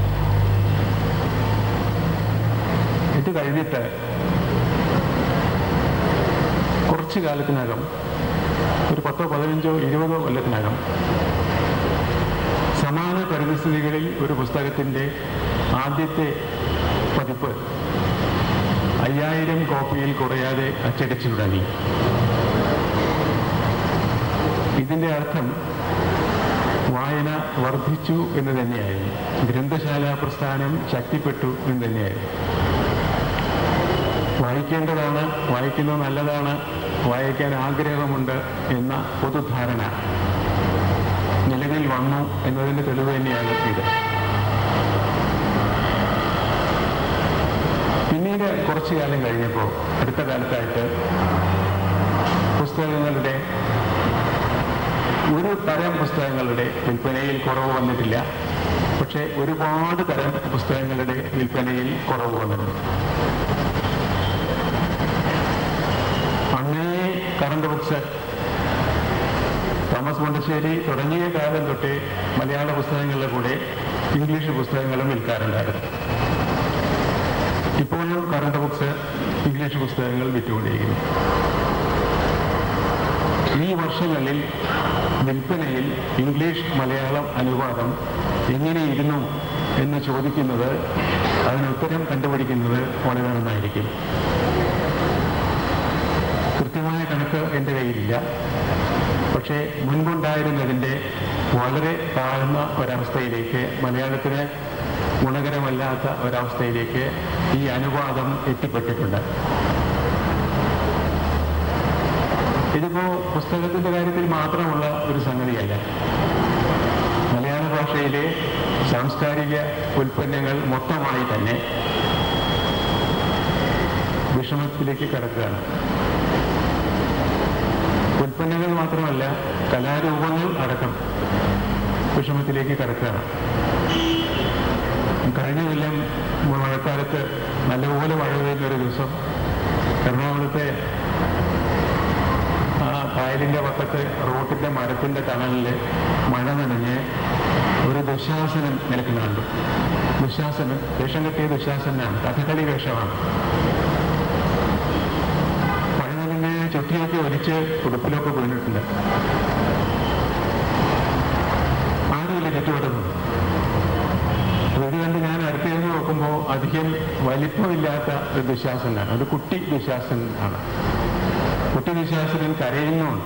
ഇത് കഴിഞ്ഞിട്ട് കുറച്ചു കാലത്തിനകം, ഒരു 10, 15, 20 കൊല്ലത്തിനകം സമാന പരിസ്ഥിതികളിൽ ഒരു പുസ്തകത്തിൻ്റെ ആദ്യത്തെ പതിപ്പ് 5000 കോപ്പിയിൽ കുറയാതെ അച്ചടിച്ചു തുടങ്ങി. ഇതിൻ്റെ അർത്ഥം വായന വർദ്ധിച്ചു എന്ന് തന്നെയായിരുന്നു. ഗ്രന്ഥശാല പ്രസ്ഥാനം ശക്തിപ്പെട്ടു എന്ന് തന്നെയായിരുന്നു. വായിക്കേണ്ടതാണ്, വായിക്കുന്നത് നല്ലതാണ്, വായിക്കാൻ ആഗ്രഹമുണ്ട് എന്ന പൊതുധാരണ നിലവിൽ വന്നു എന്നതിൻ്റെ തെളിവ് തന്നെയാണ് ഇത്. പിന്നീട് കുറച്ചു കാലം കഴിഞ്ഞപ്പോൾ, അടുത്ത കാലത്തായിട്ട് പുസ്തകങ്ങളുടെ ഒരു തരം പുസ്തകങ്ങളുടെ വിൽപ്പനയിൽ കുറവ് വന്നിട്ടില്ല, പക്ഷേ ഒരുപാട് തരം പുസ്തകങ്ങളുടെ വിൽപ്പനയിൽ കുറവ് വന്നിട്ടുണ്ട്. അങ്ങനെ കറണ്ട് ബുക്സ് തോമസ് മുണ്ടശ്ശേരി തുടങ്ങിയ കാലം തൊട്ടേ മലയാള പുസ്തകങ്ങളുടെ കൂടെ ഇംഗ്ലീഷ് പുസ്തകങ്ങളും വിൽക്കാറുണ്ടായിരുന്നു. ഇപ്പോഴും കറണ്ട് ബുക്സ് ഇംഗ്ലീഷ് പുസ്തകങ്ങൾ വിറ്റുകൊണ്ടിരിക്കുന്നു. ഈ വർഷങ്ങളിൽ വിൽപ്പനയിൽ ഇംഗ്ലീഷ് മലയാളം അനുവാദം എങ്ങനെയിരുന്നു എന്ന് ചോദിക്കുന്നത്, അതിന് ഉത്തരം കണ്ടുപിടിക്കുന്നത് വളരെ നന്നായിരിക്കും. കൃത്യമായ കണക്ക് എൻ്റെ കയ്യിലില്ല, പക്ഷേ മുൻപുണ്ടായിരുന്നതിൻ്റെ വളരെ താഴ്ന്ന ഒരവസ്ഥയിലേക്ക്, മലയാളത്തിന് ഗുണകരമല്ലാത്ത ഒരവസ്ഥയിലേക്ക് ഈ അനുവാദം എത്തിപ്പെട്ടിട്ടുണ്ട്. ഇതിപ്പോ പുസ്തകത്തിന്റെ കാര്യത്തിൽ മാത്രമുള്ള ഒരു സംഗതിയല്ല. മലയാള ഭാഷയിലെ സാംസ്കാരിക ഉൽപ്പന്നങ്ങൾ മൊത്തമായി തന്നെ വിഷമത്തിലേക്ക് കടക്കുകയാണ്. ഉൽപ്പന്നങ്ങൾ മാത്രമല്ല, കലാരൂപങ്ങൾ അടക്കം വിഷമത്തിലേക്ക് കടക്കുകയാണ്. കഴിഞ്ഞ കൊല്ലം മഴക്കാലത്ത് നല്ലപോലെ മഴ പെയ്യുന്നൊരു ദിവസം എറണാകുളത്തെ കായലിൻ്റെ പക്കത്ത് റോട്ടിൻ്റെ മരത്തിൻ്റെ തണലിൽ മഴ നനഞ്ഞ് ഒരു ദുശാസനൻ നിൽക്കുന്ന കണ്ടു. ദുശാസനൻ, വേഷം കെട്ടിയ ദുശാസനാണ്, കഥകളി വേഷമാണ്. മഴ നനഞ്ഞ് ചുറ്റിയൊക്കെ ഒലിച്ച് ഉടുപ്പിലൊക്കെ വീണിട്ടുണ്ട്. ആരുമില്ല ചുറ്റുവട്ടത്തും. ഇത് കണ്ട് ഞാൻ അടുത്തേന്ന് നോക്കുമ്പോൾ അധികം വലിപ്പമില്ലാത്ത ഒരു ദുശാസനാണ്, ഒരു കുട്ടി ദുശാസൻ ആണ്. കുട്ടി ദുശാസനൻ കരയുന്നുണ്ട്.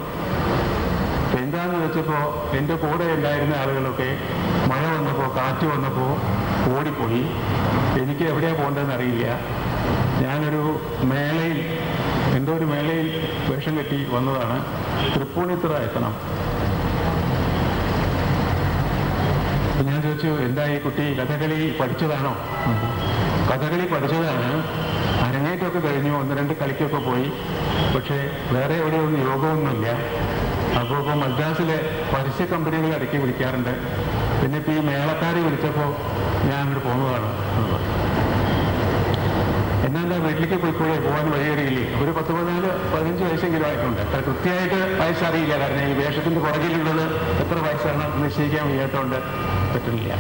എന്താന്ന് വെച്ചപ്പോൾ എൻ്റെ കൂടെ ഉണ്ടായിരുന്ന ആളുകളൊക്കെ മഴ വന്നപ്പോൾ, കാറ്റ് വന്നപ്പോൾ ഓടിപ്പോയി. എനിക്ക് എവിടെയാണ് പോകേണ്ടതെന്ന് അറിയില്ല. ഞാനൊരു മേളയിൽ, എന്തോ ഒരു മേളയിൽ വേഷം കെട്ടി വന്നതാണ്. തൃപ്പൂണിത്തുറ എത്തണം. ഞാൻ ചോദിച്ചു, എന്താ ഈ കുട്ടി കഥകളി പഠിച്ചതാണോ? കഥകളി പഠിച്ചതാണ്, അരങ്ങേറ്റമൊക്കെ കഴിഞ്ഞു, 1-2 കളിക്കൊക്കെ പോയി, പക്ഷേ വേറെ എവിടെയൊന്നും യോഗമൊന്നുമില്ല. അപ്പോൾ ഇപ്പോൾ മദ്രാസിലെ പരസ്യ കമ്പനികൾ ഇടയ്ക്ക് വിളിക്കാറുണ്ട്. പിന്നെ ഇപ്പോൾ ഈ മേളക്കാരെ വിളിച്ചപ്പോൾ ഞാൻ അങ്ങോട്ട് പോകുന്നതാണ്. എന്നാലും വീട്ടിലേക്ക് പോയിക്കൂടെ, പോകാൻ വഴിയറിയില്ലേ? ഒരു 14-15 വയസ്സെങ്കിലും ആയിട്ടുണ്ട്. കൃത്യമായിട്ട് വയസ്സറിയില്ല, കാരണം ഈ വേഷത്തിൻ്റെ പുറകിലുള്ളത് എത്ര വയസ്സാണ് നിശ്ചയിക്കാൻ വയ്യാത്തതുകൊണ്ട് പറ്റുന്നില്ല.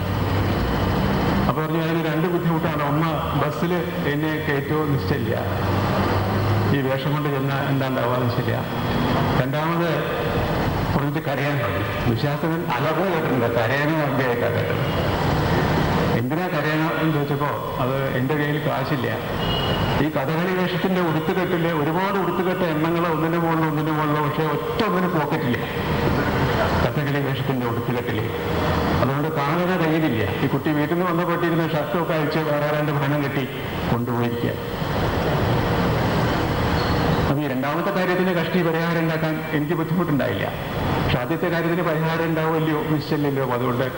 അപ്പോൾ പറഞ്ഞു, അതിന് 2 ബുദ്ധിമുട്ടാണ്. ഒന്ന്, ബസ്സിൽ എന്നെ കയറ്റുമോ നിശ്ചയില്ല, ഈ വേഷം കൊണ്ട് ചെന്നാൽ എന്താണ്ടാവാതെ ശരിയാ. രണ്ടാമത് കുറച്ച് കരയാൻ പറയും. വിശ്വാസത്തിൽ അലവ് കേട്ടിട്ടുണ്ട്, കരയാനും അഭ്യായിട്ടാണ് കേട്ടത്. എന്തിനാ കരയണം എന്ന് ചോദിച്ചപ്പോൾ അത് എൻ്റെ കയ്യിൽ കാശില്ല. ഈ കഥകളി വേഷത്തിൻ്റെ ഉടുത്തുകെട്ടിൽ ഒരുപാട് ഉടുത്തുകെട്ട എണ്ണങ്ങൾ ഒന്നിൻ്റെ മുകളിലോ, പക്ഷേ ഒറ്റ ഒന്നിന് പോക്കറ്റില്ല കഥകളി വേഷത്തിൻ്റെ ഉടുത്തുകെട്ടിൽ. അതുകൊണ്ട് കാണുന്ന കയ്യിലില്ല. ഈ കുട്ടി വീട്ടിൽ നിന്ന് വന്നപ്പെട്ടിരുന്ന ഷർട്ടൊക്കെ അഴിച്ച് വേറെ 2 ഭരണം കെട്ടി കൊണ്ടുപോയിരിക്കുക. അപ്പോൾ ഈ രണ്ടാമത്തെ കാര്യത്തിന് കഷ്ടി പരിഹാരം ഉണ്ടാക്കാൻ എനിക്ക് ബുദ്ധിമുട്ടുണ്ടായില്ല. പക്ഷെ ആദ്യത്തെ കാര്യത്തിന് പരിഹാരം ഉണ്ടാവുമല്ലോ നിശ്ചയില്ലല്ലോ. അതുകൊണ്ട്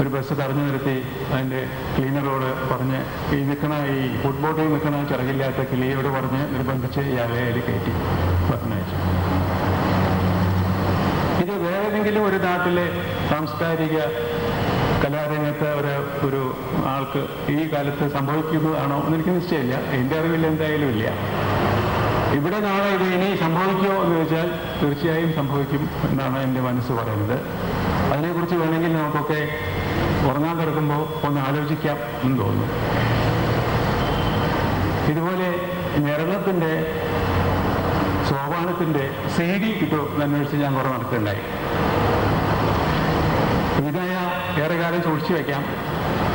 ഒരു ബസ് തടഞ്ഞു നിർത്തി അതിൻ്റെ ക്ലീനറോട് പറഞ്ഞ്, ഈ ഫുട്ബോട്ടിൽ നിൽക്കണ ചിറകില്ലാത്ത കിളിയോട് പറഞ്ഞ് നിർബന്ധിച്ച് ഇയാളെ അതിൽ കയറ്റി പറഞ്ഞയച്ചു. ഇത് വേറെന്തെങ്കിലും ഒരു നാട്ടിലെ സാംസ്കാരിക കലാരംഗത്ത് ഒരു ആൾക്ക് ഈ കാലത്ത് സംഭവിക്കുന്നതാണോ എന്നെനിക്ക് നിശ്ചയമില്ല. എൻ്റെ അറിവിൽ എന്തായാലും ഇല്ല. ഇവിടെ നാളെ ഇത് ഇനി സംഭവിക്കുമോ എന്ന് ചോദിച്ചാൽ തീർച്ചയായും സംഭവിക്കും എന്നാണ് എൻ്റെ മനസ്സ് പറയുന്നത്. അതിനെക്കുറിച്ച് വേണമെങ്കിൽ നമുക്കൊക്കെ ഉറങ്ങാൻ കിടക്കുമ്പോൾ ഒന്ന് ആലോചിക്കാം എന്ന് തോന്നുന്നു. ഇതുപോലെ ഞരളത്തിൻ്റെ സോപാനത്തിൻ്റെ CD കിട്ടുമോ എന്നന്വേഷിച്ച് ഞാൻ കുറേ നടക്കുന്നുണ്ടായി. ഇതായ ഏറെ കാലം സൂക്ഷിച്ചു വയ്ക്കാം,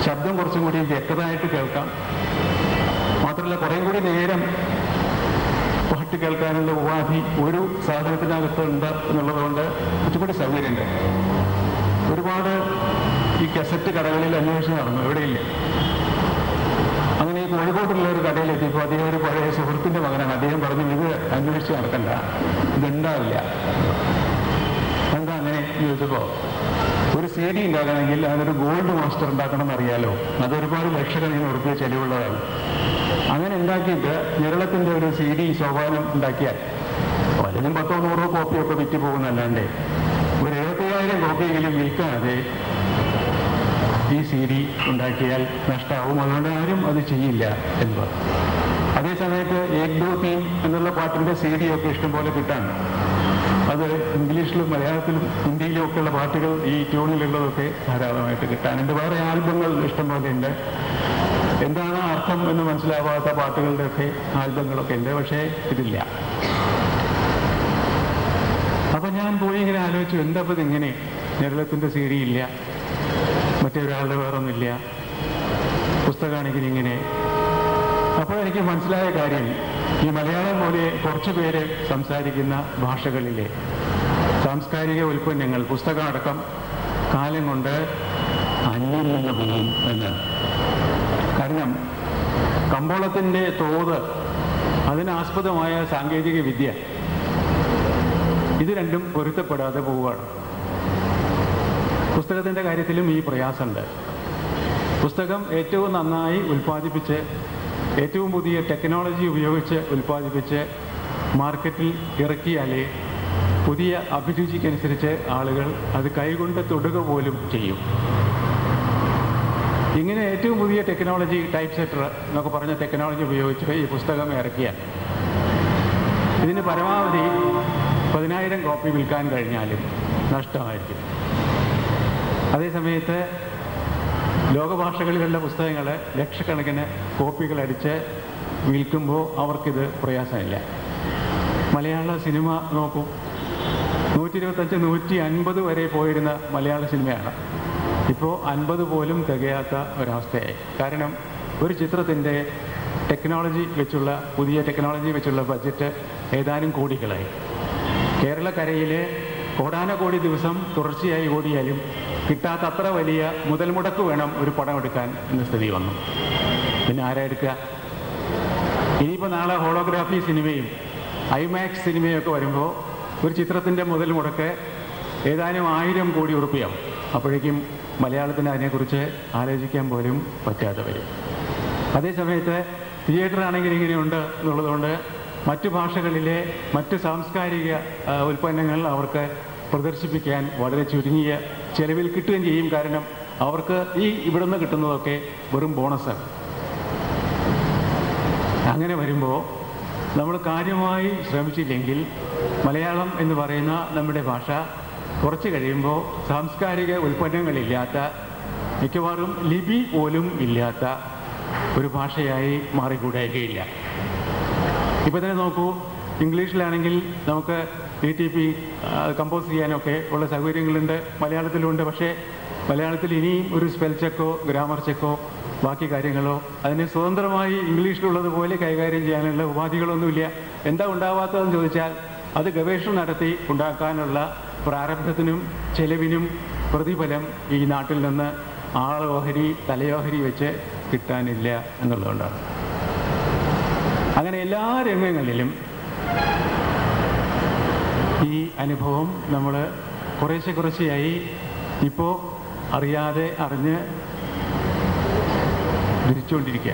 ശബ്ദം കുറച്ചും കൂടി വ്യക്തമായിട്ട് കേൾക്കാം. മാത്രമല്ല കുറേ കൂടി നേരം പാട്ട് കേൾക്കാനുള്ള ഉപാധി ഒരു സാധനത്തിനകത്ത് ഉണ്ട് എന്നുള്ളതുകൊണ്ട് കുറച്ചുകൂടി സൗകര്യമുണ്ട്. ഒരുപാട് ഈ കസറ്റ് കടകളിൽ അന്വേഷണം നടന്നു, എവിടെയില്ല. അങ്ങനെ ഈ കോഴിക്കോട്ടുള്ള ഒരു കടയിലെത്തിയപ്പോൾ അദ്ദേഹം ഒരു പഴയ സുഹൃത്തിൻ്റെ മകനാണ്. അദ്ദേഹം പറഞ്ഞു, ഇത് അന്വേഷിച്ച് നടക്കണ്ട, ഇതുണ്ടാവില്ല. എന്താ അങ്ങനെ ചോദിച്ചപ്പോൾ, ഒരു CD ഉണ്ടാക്കണമെങ്കിൽ അതൊരു ഗോൾഡ് മാസ്റ്റർ ഉണ്ടാക്കണം എന്നറിയാലോ, അതൊരുപാട് ലക്ഷക്കണക്കിന് ഉറുപ്പിക ചെലവുള്ളതാണ്. അങ്ങനെ ഉണ്ടാക്കിയിട്ട് കേരളത്തിൻ്റെ ഒരു CD സോപാനം ഉണ്ടാക്കിയാൽ പലരും 10-100 കോപ്പിയൊക്കെ വിറ്റ് പോകുന്നല്ലാണ്ട് ഒരു 75,000 കോപ്പിയെങ്കിലും വിൽക്കാതെ ഈ CD ഉണ്ടാക്കിയാൽ നഷ്ടമാവും. അതുകൊണ്ട് ആരും അത് ചെയ്യില്ല എന്ന് പറഞ്ഞു. അതേസമയത്ത് ഏക് ദോ തീൻ എന്നുള്ള പാട്ടിൻ്റെ CD ഒക്കെ ഇഷ്ടംപോലെ കിട്ടാൻ, അത് ഇംഗ്ലീഷിലും മലയാളത്തിലും ഹിന്ദിയിലും ഒക്കെയുള്ള പാട്ടുകൾ ഈ ട്യൂണിലുള്ളതൊക്കെ ധാരാളമായിട്ട് കിട്ടാനുണ്ട്. വേറെ ആൽബങ്ങൾ ഇഷ്ടംപോലെ ഉണ്ട്. എന്താണ് അർത്ഥം എന്ന് മനസ്സിലാവാത്ത പാട്ടുകളുടെയൊക്കെ ആൽബങ്ങളൊക്കെ ഉണ്ട്, പക്ഷേ ഇതില്ല. അപ്പം ഞാൻ പോയി ഇങ്ങനെ ആലോചിച്ചു, എന്താ ഇപ്പം ഇതിങ്ങനെ കേരളത്തിൻ്റെ CD ഇല്ല, മറ്റേ ഒരാളുടെ വേറൊന്നുമില്ല, പുസ്തകമാണെങ്കിൽ ഇങ്ങനെ. അപ്പോൾ എനിക്ക് മനസ്സിലായ കാര്യം, ഈ മലയാളം പോലെ കുറച്ച് പേര് സംസാരിക്കുന്ന ഭാഷകളിലെ സാംസ്കാരിക ഉൽപ്പന്നങ്ങൾ, പുസ്തകം അടക്കം കാലം കൊണ്ട് അന്യം നിന്ന് പോകും എന്നാണ്. കാരണം കമ്പോളത്തിൻ്റെ തോത്, അതിനാസ്പദമായ സാങ്കേതിക വിദ്യ, ഇത് രണ്ടും പൊരുത്തപ്പെടാതെ പോവുകയാണ്. പുസ്തകത്തിൻ്റെ കാര്യത്തിലും ഈ പ്രയാസമുണ്ട്. പുസ്തകം ഏറ്റവും നന്നായി ഉൽപ്പാദിപ്പിച്ച്, ഏറ്റവും പുതിയ ടെക്നോളജി ഉപയോഗിച്ച് ഉൽപ്പാദിപ്പിച്ച് മാർക്കറ്റിൽ ഇറക്കിയാലേ പുതിയ അഭിരുചിക്കനുസരിച്ച് ആളുകൾ അത് കൈകൊണ്ട് തൊടുക പോലും ചെയ്യും. ഇങ്ങനെ ഏറ്റവും പുതിയ ടെക്നോളജി, ടൈപ്പ് സെറ്റർ എന്നൊക്കെ പറഞ്ഞ ടെക്നോളജി ഉപയോഗിച്ച് ഈ പുസ്തകം ഇറക്കിയാൽ ഇതിന് പരമാവധി 10,000 കോപ്പി വിൽക്കാൻ കഴിഞ്ഞാലും നഷ്ടമായിരിക്കും. അതേസമയത്ത് ലോകഭാഷകളിലുള്ള പുസ്തകങ്ങൾ ലക്ഷക്കണക്കിന് കോപ്പികൾ അടിച്ച് വിൽക്കുമ്പോൾ അവർക്കിത് പ്രയാസമില്ല. മലയാള സിനിമ നോക്കൂ, 125-150 വരെ പോയിരുന്ന മലയാള സിനിമയാണ് ഇപ്പോൾ 50 പോലും തികയാത്ത ഒരവസ്ഥയായി. കാരണം ഒരു ചിത്രത്തിൻ്റെ പുതിയ ടെക്നോളജി വെച്ചുള്ള ബഡ്ജറ്റ് ഏതാനും കോടികളായി. കേരളക്കരയിൽ കോടാനകോടി ദിവസം തുടർച്ചയായി ഓടിയാലും കിട്ടാത്ത അത്ര വലിയ മുതൽ മുടക്ക് വേണം ഒരു പടം എടുക്കാൻ എന്ന സ്ഥിതി വന്നു. പിന്നെ ആരാ എടുക്കുക? ഇനിയിപ്പോൾ നാളെ ഹോളോഗ്രാഫി സിനിമയും ഐമാക്സ് സിനിമയും ഒക്കെ വരുമ്പോൾ ഒരു ചിത്രത്തിൻ്റെ മുതൽ മുടക്ക് ഏതാനും 1000 കോടി ഉറുപ്പിയാവും. അപ്പോഴേക്കും മലയാളത്തിന് അതിനെക്കുറിച്ച് ആലോചിക്കാൻ പോലും പറ്റാതെ വരും. അതേസമയത്ത് തിയേറ്റർ ആണെങ്കിൽ ഇങ്ങനെയുണ്ട് എന്നുള്ളതുകൊണ്ട് മറ്റു ഭാഷകളിലെ മറ്റ് സാംസ്കാരിക ഉൽപ്പന്നങ്ങൾ അവർക്ക് പ്രദർശിപ്പിക്കാൻ വളരെ ചുരുങ്ങിയ ചെലവിൽ കിട്ടുകയും ചെയ്യും. കാരണം അവർക്ക് ഇവിടുന്ന് കിട്ടുന്നതൊക്കെ വെറും ബോണസാണ്. അങ്ങനെ വരുമ്പോൾ നമ്മൾ കാര്യമായി ശ്രമിച്ചില്ലെങ്കിൽ മലയാളം എന്ന് പറയുന്ന നമ്മുടെ ഭാഷ കുറച്ച് കഴിയുമ്പോൾ സാംസ്കാരിക ഉൽപ്പന്നങ്ങളില്ലാത്ത, മിക്കവാറും ലിപി പോലും ഇല്ലാത്ത ഒരു ഭാഷയായി മാറിക്കൂടുകയില്ല. ഇപ്പോൾ തന്നെ നോക്കൂ, ഇംഗ്ലീഷിലാണെങ്കിൽ നമുക്ക് DTP കമ്പോസ് ചെയ്യാനൊക്കെ ഉള്ള സൗകര്യങ്ങളുണ്ട്, മലയാളത്തിലുണ്ട്. പക്ഷേ മലയാളത്തിൽ ഇനിയും ഒരു സ്പെൽ ചെക്കോ ഗ്രാമർ ചെക്കോ ബാക്കി കാര്യങ്ങളോ അതിന് സ്വതന്ത്രമായി ഇംഗ്ലീഷിലുള്ളതുപോലെ കൈകാര്യം ചെയ്യാനുള്ള ഉപാധികളൊന്നുമില്ല. എന്താ ഉണ്ടാവാത്തതെന്ന് ചോദിച്ചാൽ അത് ഗവേഷണം നടത്തി ഉണ്ടാക്കാനുള്ള പ്രാരബ്ധത്തിനും ചെലവിനും പ്രതിഫലം ഈ നാട്ടിൽ നിന്ന് ആളോഹരി തലയോഹരി വെച്ച് കിട്ടാനില്ല എന്നുള്ളതുകൊണ്ടാണ്. അങ്ങനെ എല്ലാ രംഗങ്ങളിലും ഈ അനുഭവം നമ്മൾ കുറേശ്ശെയായി ഇപ്പോൾ അറിയാതെ അറിഞ്ഞ് ധരിച്ചുകൊണ്ടിരിക്കുക.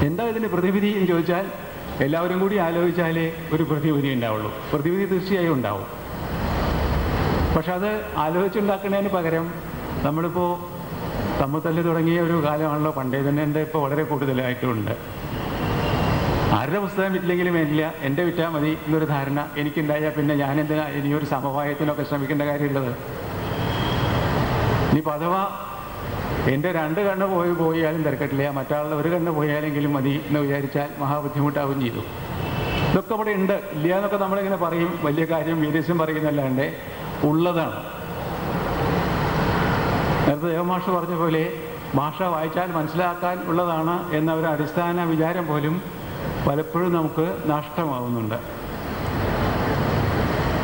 എന്താ ഇതിൻ്റെ പ്രതിവിധി എന്ന് ചോദിച്ചാൽ എല്ലാവരും കൂടി ആലോചിച്ചാലേ ഒരു പ്രതിവിധി ഉണ്ടാവുള്ളൂ. പ്രതിവിധി തീർച്ചയായും ഉണ്ടാവും. പക്ഷെ അത് ആലോചിച്ചുണ്ടാക്കുന്നതിന് പകരം നമ്മളിപ്പോൾ തമ്മിൽ തുടങ്ങിയ ഒരു കാലമാണല്ലോ പണ്ടേ തന്നെ ഉണ്ട്, ഇപ്പോൾ വളരെ കൂടുതലായിട്ടുമുണ്ട്. ആരുടെ പുസ്തകം വിറ്റില്ലെങ്കിലും വേണ്ടില്ല, എൻ്റെ വിറ്റാൽ മതി എന്നൊരു ധാരണ എനിക്കുണ്ടായാൽ പിന്നെ ഞാനെന്തിനാ ഇനിയൊരു സമവായത്തിനൊക്കെ ശ്രമിക്കേണ്ട കാര്യമുള്ളത്? ഇനിയിപ്പോൾ അഥവാ എൻ്റെ 2 കണ്ണ് പോയാലും തിരക്കട്ടില്ല, മറ്റാളുടെ 1 കണ്ണ് പോയാലെങ്കിലും മതി എന്ന് വിചാരിച്ചാൽ മഹാബുദ്ധിമുട്ടാവുകയും ചെയ്തു. ഇതൊക്കെ അവിടെ ഉണ്ട്. ഇല്ല എന്നൊക്കെ നമ്മളിങ്ങനെ പറയും, വലിയ കാര്യം വീരസ്യം പറയുന്നല്ലാണ്ട് ഉള്ളതാണ്. നേരത്തെ ദേവമാഷ് പറഞ്ഞ പോലെ ഭാഷ വായിച്ചാൽ മനസ്സിലാക്കാൻ ഉള്ളതാണ് എന്ന ഒരു അടിസ്ഥാന വിചാരം പോലും പലപ്പോഴും നമുക്ക് നഷ്ടമാവുന്നുണ്ട്.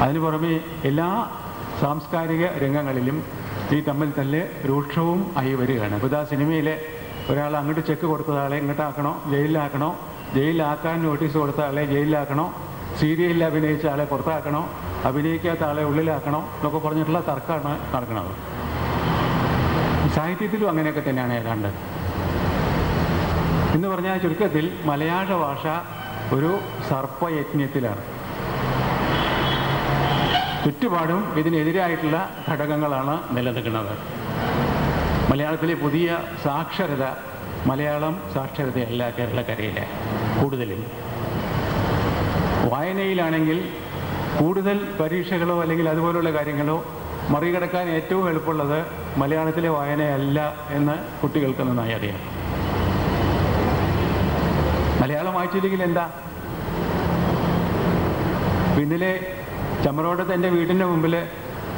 അതിനു പുറമെ എല്ലാ സാംസ്കാരിക രംഗങ്ങളിലും ഈ തമ്മിൽ തല്ല് രൂക്ഷവും ആയി വരികയാണ്. ഇപ്പോൾ ഇതാ സിനിമയിലെ ഒരാൾ അങ്ങോട്ട് ചെക്ക് കൊടുത്ത ആളെ ഇങ്ങോട്ടാക്കണോ, ജയിലിലാക്കണോ, ജയിലിലാക്കാൻ നോട്ടീസ് കൊടുത്ത ആളെ ജയിലിലാക്കണോ, സീരിയലിൽ അഭിനയിച്ച ആളെ പുറത്താക്കണോ, അഭിനയിക്കാത്ത ആളെ ഉള്ളിലാക്കണോ എന്നൊക്കെ പറഞ്ഞിട്ടുള്ള തർക്കമാണ് നടക്കുന്നത്. സാഹിത്യത്തിലും അങ്ങനെയൊക്കെ തന്നെയാണ് ഏതാണ്ട്. എന്ന് പറഞ്ഞാൽ ചുരുക്കത്തിൽ മലയാള ഭാഷ ഒരു സർപ്പയജ്ഞത്തിലാണ്. ചുറ്റുപാടും ഇതിനെതിരായിട്ടുള്ള ഘടകങ്ങളാണ് നിലനിൽക്കുന്നത്. മലയാളത്തിലെ പുതിയ സാക്ഷരത മലയാളം സാക്ഷരതയല്ല കേരളക്കരയിലെ കൂടുതലും. വായനയിലാണെങ്കിൽ കൂടുതൽ പരീക്ഷകളോ അല്ലെങ്കിൽ അതുപോലുള്ള കാര്യങ്ങളോ മറികടക്കാൻ ഏറ്റവും എളുപ്പമുള്ളത് മലയാളത്തിലെ വായനയല്ല എന്ന് കുട്ടികൾക്ക് നന്നായി അറിയാം. മലയാളം വായിച്ചില്ലെങ്കിൽ എന്താ? ഇന്നലെ ചമ്മറോടത്ത് എൻ്റെ വീടിൻ്റെ മുമ്പിൽ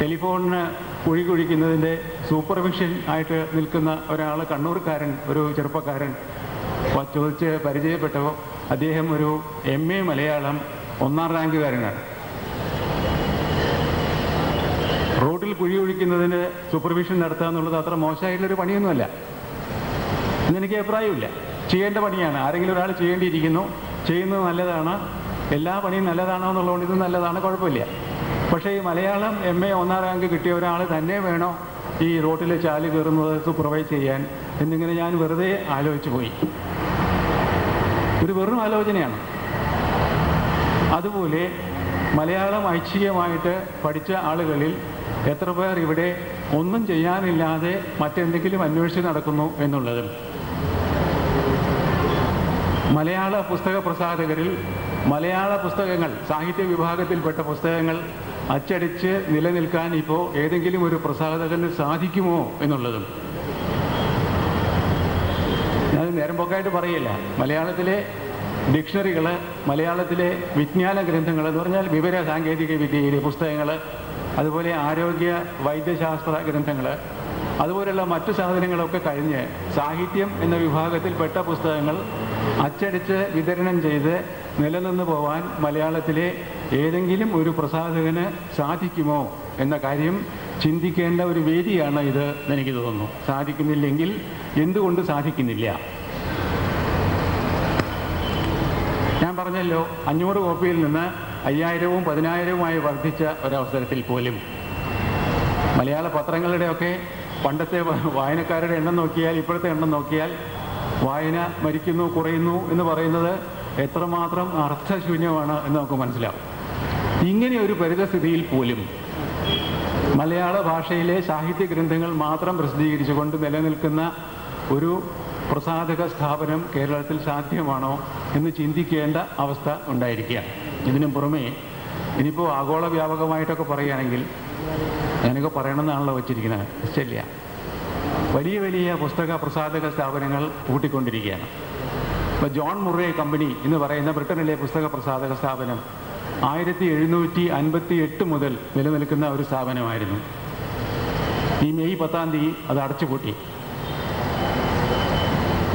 ടെലിഫോണിന് കുഴി കുഴിക്കുന്നതിൻ്റെ സൂപ്പർവിഷൻ ആയിട്ട് നിൽക്കുന്ന ഒരാൾ, കണ്ണൂർക്കാരൻ, ഒരു ചെറുപ്പക്കാരൻ ചോദിച്ച് പരിചയപ്പെട്ടപ്പോൾ അദ്ദേഹം ഒരു MA മലയാളം 1ാം റാങ്കുകാരനാണ്. റോഡിൽ കുഴി ഒഴിക്കുന്നതിന് സൂപ്പർവിഷൻ നടത്തുക എന്നുള്ളത് അത്ര മോശമായിട്ടുള്ളൊരു പണിയൊന്നുമല്ല എന്നെനിക്ക് അഭിപ്രായമില്ല. ചെയ്യേണ്ട പണിയാണ്. ആരെങ്കിലും ഒരാൾ ചെയ്യേണ്ടിയിരിക്കുന്നു, ചെയ്യുന്നത് നല്ലതാണ്. എല്ലാ പണിയും നല്ലതാണോ എന്നുള്ളതുകൊണ്ട് ഇത് നല്ലതാണ്, കുഴപ്പമില്ല. പക്ഷേ ഈ മലയാളം MA 1ാം റാങ്ക് കിട്ടിയ ഒരാൾ തന്നെ വേണോ ഈ റോഡിൽ ചാല് കയറുന്നത് സൂപ്പർവൈസ് ചെയ്യാൻ എന്നിങ്ങനെ ഞാൻ വെറുതെ ആലോചിച്ചു പോയി. ഒരു വെറും ആലോചനയാണ്. അതുപോലെ മലയാളം ഐച്ഛികമായിട്ട് പഠിച്ച ആളുകളിൽ എത്ര പേർ ഇവിടെ ഒന്നും ചെയ്യാനില്ലാതെ മറ്റെന്തെങ്കിലും അന്വേഷിച്ച് നടക്കുന്നു എന്നുള്ളതും. മലയാള പുസ്തക പ്രസാധകരിൽ മലയാള പുസ്തകങ്ങൾ, സാഹിത്യ വിഭാഗത്തിൽപ്പെട്ട പുസ്തകങ്ങൾ അച്ചടിച്ച് നിലനിൽക്കാൻ ഇപ്പോൾ ഏതെങ്കിലും ഒരു പ്രസാധകന് സാധിക്കുമോ എന്നുള്ളതും. ഞാൻ നേരം പോക്കായിട്ട് പറയില്ല. മലയാളത്തിലെ ഡിക്ഷണറികൾ, മലയാളത്തിലെ വിജ്ഞാന ഗ്രന്ഥങ്ങൾ എന്ന് പറഞ്ഞാൽ വിവര സാങ്കേതിക വിദ്യയിലെ പുസ്തകങ്ങൾ, അതുപോലെ ആരോഗ്യ വൈദ്യശാസ്ത്ര ഗ്രന്ഥങ്ങൾ, അതുപോലെയുള്ള മറ്റു സാധനങ്ങളൊക്കെ കഴിഞ്ഞ് സാഹിത്യം എന്ന വിഭാഗത്തിൽപ്പെട്ട പുസ്തകങ്ങൾ അച്ചടിച്ച് വിതരണം ചെയ്ത് നിലനിന്ന് പോവാൻ മലയാളത്തിലെ ഏതെങ്കിലും ഒരു പ്രസാധകന് സാധിക്കുമോ എന്ന കാര്യം ചിന്തിക്കേണ്ട ഒരു വേദിയാണ് ഇത് എന്നെനിക്ക് തോന്നുന്നു. സാധിക്കുന്നില്ലെങ്കിൽ എന്തുകൊണ്ട് സാധിക്കുന്നില്ല? ഞാൻ പറഞ്ഞല്ലോ, 500 കോപ്പിയിൽ നിന്ന് 5000-ഉം 10,000-ഉമായി വർദ്ധിച്ച ഒരവസരത്തിൽ പോലും മലയാള പത്രങ്ങളുടെയൊക്കെ പണ്ടത്തെ വായനക്കാരുടെ എണ്ണം നോക്കിയാൽ ഇപ്പോഴത്തെ എണ്ണം നോക്കിയാൽ വായന മരിക്കുന്നു, കുറയുന്നു എന്ന് പറയുന്നത് എത്രമാത്രം അർത്ഥശൂന്യമാണ് എന്ന് നമുക്ക് മനസ്സിലാവും. ഇങ്ങനെ ഒരു പരിതസ്ഥിതിയിൽ പോലും മലയാള ഭാഷയിലെ സാഹിത്യ ഗ്രന്ഥങ്ങൾ മാത്രം പ്രസിദ്ധീകരിച്ചുകൊണ്ട് നിലനിൽക്കുന്ന ഒരു പ്രസാധക സ്ഥാപനം കേരളത്തിൽ സാധ്യമാണോ എന്ന് ചിന്തിക്കേണ്ട അവസ്ഥ ഉണ്ടായിരിക്കുകയാണ്. ഇതിനു പുറമേ ഇനിയിപ്പോൾ ആഗോള വ്യാപകമായിട്ടൊക്കെ പറയുകയാണെങ്കിൽ, ഞാനൊക്കെ പറയണമെന്നാണല്ലോ വച്ചിരിക്കുന്നത്, ഇഷ്ടമില്ല, വലിയ വലിയ പുസ്തക പ്രസാധക സ്ഥാപനങ്ങൾ കൂട്ടിക്കൊണ്ടിരിക്കുകയാണ്. ഇപ്പോൾ ജോൺ മുറേ കമ്പനി എന്ന് പറയുന്ന ബ്രിട്ടനിലെ പുസ്തക പ്രസാധക സ്ഥാപനം 1758 മുതൽ നിലനിൽക്കുന്ന ഒരു സ്ഥാപനമായിരുന്നു. ഈ മെയ് 10-ാം തീയതി അത് അടച്ചുപൂട്ടി.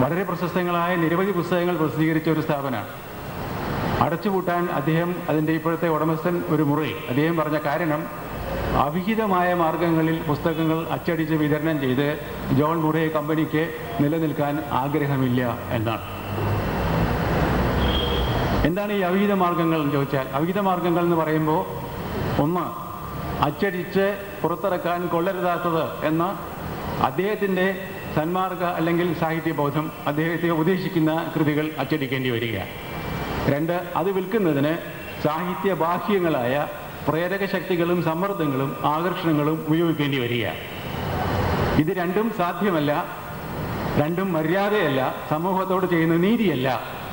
വളരെ പ്രശസ്തങ്ങളായ നിരവധി പുസ്തകങ്ങൾ പ്രസിദ്ധീകരിച്ച ഒരു സ്ഥാപനമാണ്. അടച്ചുപൂട്ടാൻ അതിൻ്റെ ഇപ്പോഴത്തെ ഉടമസ്ഥൻ ഒരു മുറേ അദ്ദേഹം പറഞ്ഞ കാരണം, അവിഹിതമായ മാർഗങ്ങളിൽ പുസ്തകങ്ങൾ അച്ചടിച്ച് വിതരണം ചെയ്ത് ജോൺ മുറേ കമ്പനിക്ക് നിലനിൽക്കാൻ ആഗ്രഹമില്ല എന്നാണ്. എന്താണ് ഈ അവിഹിത മാർഗങ്ങൾ എന്ന് ചോദിച്ചാൽ, അവിഹിത മാർഗങ്ങൾ എന്ന് പറയുമ്പോൾ, ഒന്ന്, അച്ചടിച്ച് പുറത്തിറക്കാൻ കൊള്ളരുതാത്തത് എന്ന അദ്ദേഹത്തിൻ്റെ സന്മാർഗ അല്ലെങ്കിൽ സാഹിത്യബോധം അദ്ദേഹത്തെ ഉപദേശിക്കുന്ന കൃതികൾ അച്ചടിക്കേണ്ടി വരിക. 2, അത് വിൽക്കുന്നതിന് സാഹിത്യ ബാഹ്യങ്ങളായ പ്രേരക ശക്തികളും സമ്മർദ്ദങ്ങളും ആകർഷണങ്ങളും ഉപയോഗിക്കേണ്ടി വരിക. ഇത് രണ്ടും സാധ്യമല്ല, രണ്ടും മര്യാദയല്ല, സമൂഹത്തോട് ചെയ്യുന്ന നീതിയല്ല,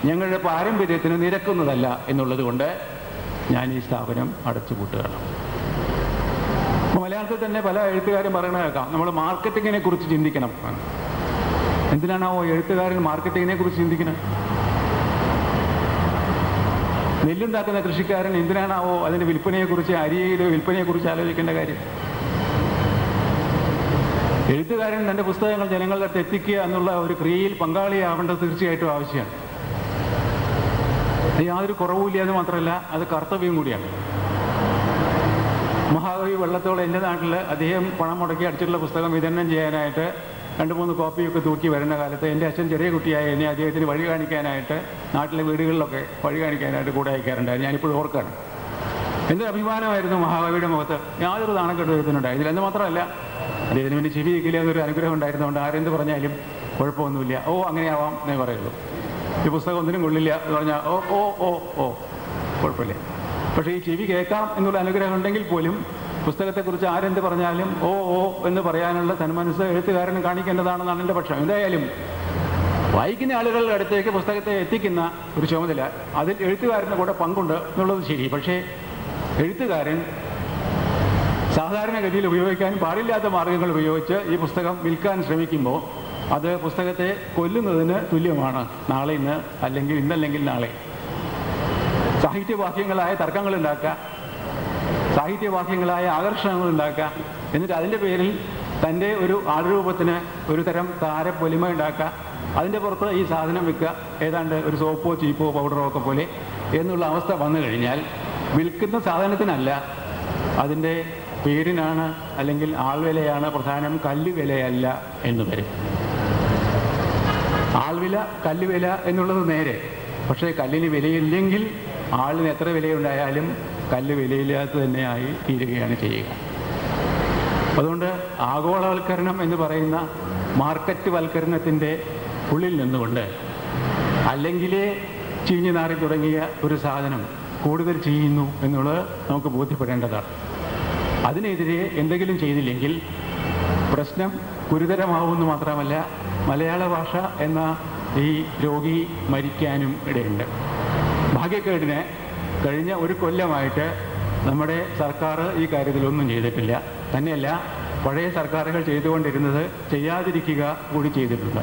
ഞങ്ങളുടെ പാരമ്പര്യത്തിന് നിരക്കുന്നതല്ല എന്നുള്ളത് കൊണ്ട് ഞാൻ ഈ സ്ഥാപനം അടച്ചുപൂട്ടുകയാണ്. മലയാളത്തിൽ തന്നെ പല എഴുത്തുകാരും പറയണ കേൾക്കാം, നമ്മൾ മാർക്കറ്റിങ്ങിനെ കുറിച്ച് ചിന്തിക്കണം. എന്തിനാണാവോ എഴുത്തുകാരൻ മാർക്കറ്റിങ്ങിനെ കുറിച്ച് ചിന്തിക്കണം? നെല്ലുണ്ടാക്കുന്ന കൃഷിക്കാരൻ എന്തിനാണാവോ അതിൻ്റെ വിൽപ്പനയെക്കുറിച്ച്, അരിയുടെ വിൽപ്പനയെക്കുറിച്ച് ആലോചിക്കേണ്ട കാര്യം? എഴുത്തുകാരൻ തൻ്റെ പുസ്തകങ്ങൾ ജനങ്ങളുടെ അടുത്ത് എത്തിക്കുക എന്നുള്ള ഒരു ക്രിയയിൽ പങ്കാളിയാവേണ്ടത് തീർച്ചയായിട്ടും ആവശ്യമാണ്. അത് യാതൊരു കുറവുമില്ല എന്ന് മാത്രമല്ല അത് കർത്തവ്യം കൂടിയാണ്. മഹാകവി വള്ളത്തോൾ എൻ്റെ നാട്ടിൽ അദ്ദേഹം പണം മുടക്കി അടിച്ചിട്ടുള്ള പുസ്തകം വിതരണം ചെയ്യാനായിട്ട് 2-3 കോപ്പിയൊക്കെ തൂക്കി വരുന്ന കാലത്ത് എൻ്റെ അച്ഛൻ ചെറിയ കുട്ടിയായ എന്നെ അദ്ദേഹത്തിന് വഴി കാണിക്കാനായിട്ട് നാട്ടിലെ വീടുകളിലൊക്കെ വഴി കാണിക്കാനായിട്ട് കൂടെ അയക്കാറുണ്ടായിരുന്നു. ഞാനിപ്പോഴും ഓർക്കാണ്. എന്തൊരു അഭിമാനമായിരുന്നു മഹാകവിയുടെ മുഖത്ത്. യാതൊരു നാണക്കെട്ട് എഴുതുന്നുണ്ടായിരുന്നു. എന്ന് മാത്രമല്ല അദ്ദേഹത്തിന് വേണ്ടി ചെവി കേൾക്കില്ല എന്നൊരു അനുഗ്രഹം ഉണ്ടായിരുന്നുകൊണ്ട് ആരെന്ത് പറഞ്ഞാലും കുഴപ്പമൊന്നുമില്ല. ഓ അങ്ങനെയാവാം എന്നേ പറയുള്ളൂ. ഈ പുസ്തകം ഒന്നിനും കൊള്ളില്ല എന്ന് പറഞ്ഞാൽ ഓ ഓ ഓ ഓ കുഴപ്പമില്ല. പക്ഷേ ഈ ചെവി കേൾക്കാം എന്നുള്ള അനുഗ്രഹം ഉണ്ടെങ്കിൽ പോലും പുസ്തകത്തെക്കുറിച്ച് ആരെന്ത് പറഞ്ഞാലും ഓ ഓ എന്ന് പറയാനുള്ള തന്മനസ്സ് എഴുത്തുകാരന് കാണിക്കേണ്ടതാണെന്നാണ് എൻ്റെ പക്ഷം. എന്തായാലും വായിക്കുന്ന ആളുകളുടെ അടുത്തേക്ക് പുസ്തകത്തെ എത്തിക്കുന്ന ഒരു ചുമതല അതിൽ എഴുത്തുകാരൻ്റെ കൂടെ പങ്കുണ്ട് എന്നുള്ളത് ശരി. പക്ഷേ എഴുത്തുകാരൻ സാധാരണഗതിയിൽ ഉപയോഗിക്കാൻ പാടില്ലാത്ത മാർഗങ്ങൾ ഉപയോഗിച്ച് ഈ പുസ്തകം വിൽക്കാൻ ശ്രമിക്കുമ്പോൾ അത് പുസ്തകത്തെ കൊല്ലുന്നതിന് തുല്യമാണ്. നാളെ ഇന്ന്, അല്ലെങ്കിൽ ഇന്നല്ലെങ്കിൽ നാളെ സാഹിത്യവാക്യങ്ങളായ തർക്കങ്ങൾ ഉണ്ടാക്കുക, സാഹിത്യവാക്യങ്ങളായ ആകർഷണങ്ങൾ ഉണ്ടാക്കുക, എന്നിട്ട് അതിൻ്റെ പേരിൽ തൻ്റെ ഒരു ആൾരൂപത്തിന് ഒരു തരം താരപ്പൊലിമ ഉണ്ടാക്കുക, അതിൻ്റെ പുറത്ത് ഈ സാധനം വിൽക്കുക, ഏതാണ്ട് ഒരു സോപ്പോ ചീപ്പോ പൗഡറോ ഒക്കെ പോലെ എന്നുള്ള അവസ്ഥ വന്നു കഴിഞ്ഞാൽ വിൽക്കുന്ന സാധനത്തിനല്ല, അതിൻ്റെ പേരിനാണ് അല്ലെങ്കിൽ ആൾവിലയാണ് പ്രധാനം, കല്ലുവിലയല്ല എന്ന് വരും. ആൾവില കല്ലുവില എന്നുള്ളത് നേരെ. പക്ഷേ കല്ലിന് വിലയില്ലെങ്കിൽ ആളിന് എത്ര വിലയുണ്ടായാലും കല്ല് വിലയില്ലാത്ത തന്നെയായി തീരുകയാണ് ചെയ്യുക. അതുകൊണ്ട് ആഗോളവൽക്കരണം എന്ന് പറയുന്ന മാർക്കറ്റ് വൽക്കരണത്തിൻ്റെ ഉള്ളിൽ നിന്നുകൊണ്ട് അല്ലെങ്കിലേ ചീഞ്ഞു നാറി തുടങ്ങിയ ഒരു സാധനം കൂടുതൽ ചെയ്യുന്നു എന്നുള്ളത് നമുക്ക് ബോധ്യപ്പെടേണ്ടതാണ്. അതിനെതിരെ എന്തെങ്കിലും ചെയ്തില്ലെങ്കിൽ പ്രശ്നം ഗുരുതരമാവുമെന്ന് മാത്രമല്ല, മലയാള ഭാഷ എന്ന ഈ രോഗി മരിക്കാനും ഇടയുണ്ട്. ഭാഗ്യക്കേടിന് കഴിഞ്ഞ ഒരു കൊല്ലമായിട്ട് നമ്മുടെ സർക്കാർ ഈ കാര്യത്തിലൊന്നും ചെയ്തിട്ടില്ല. തന്നെയല്ല, പഴയ സർക്കാരുകൾ ചെയ്തുകൊണ്ടിരുന്നത് ചെയ്യാതിരിക്കുക കൂടി ചെയ്തിട്ടുണ്ട്.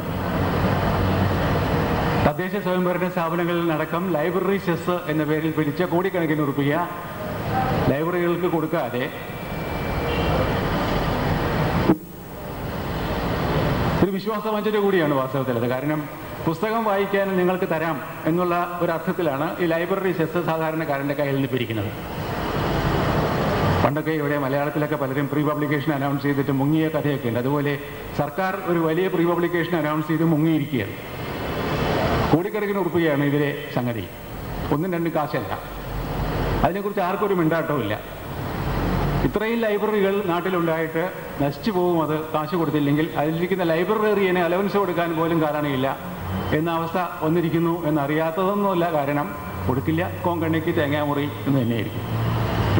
തദ്ദേശ സ്വയംഭരണ സ്ഥാപനങ്ങളിൽ അടക്കം ലൈബ്രറി സെസ് എന്ന പേരിൽ പിടിച്ച കോടിക്കണക്കിന് രൂപ ലൈബ്രറികൾക്ക് കൊടുക്കാതെ ഒരു വിശ്വാസവഞ്ചന കൂടിയാണ് വാസ്തവത്തിലത്. കാരണം പുസ്തകം വായിക്കാൻ നിങ്ങൾക്ക് തരാം എന്നുള്ള ഒരു അർത്ഥത്തിലാണ് ഈ ലൈബ്രറി സെസ് സാധാരണക്കാരൻ്റെ കയ്യിൽ നിന്ന് പിരിക്കുന്നത്. പണ്ടൊക്കെ ഇവിടെ മലയാളത്തിലൊക്കെ പലരും പ്രീ പബ്ലിക്കേഷൻ അനൗൺസ് ചെയ്തിട്ട് മുങ്ങിയ കഥയൊക്കെ ഉണ്ട്. അതുപോലെ സർക്കാർ ഒരു വലിയ പ്രീ പബ്ലിക്കേഷൻ അനൗൺസ് ചെയ്ത് മുങ്ങിയിരിക്കുകയാണ്. കോടിക്കണക്കിന് ഉറുപ്പികയാണ് ഇതിലെ സംഗതി, 1-2 കാശല്ല. അതിനെക്കുറിച്ച് ആർക്കും ഒരു മിണ്ടാട്ടവും ഇല്ല. ഇത്രയും ലൈബ്രറികൾ നാട്ടിലുണ്ടായിട്ട് നശിച്ചു പോകും അത് കാശ് കൊടുത്തില്ലെങ്കിൽ. അതിലിരിക്കുന്ന ലൈബ്രറിയനെ അലവൻസ് കൊടുക്കാൻ പോലും കാരണമില്ല എന്ന അവസ്ഥ വന്നിരിക്കുന്നു എന്നറിയാത്തതൊന്നുമല്ല. കാരണം കൊടുക്കില്ല, കോങ്കണ്ണിക്ക് തേങ്ങാമുറി എന്ന് തന്നെയായിരിക്കും.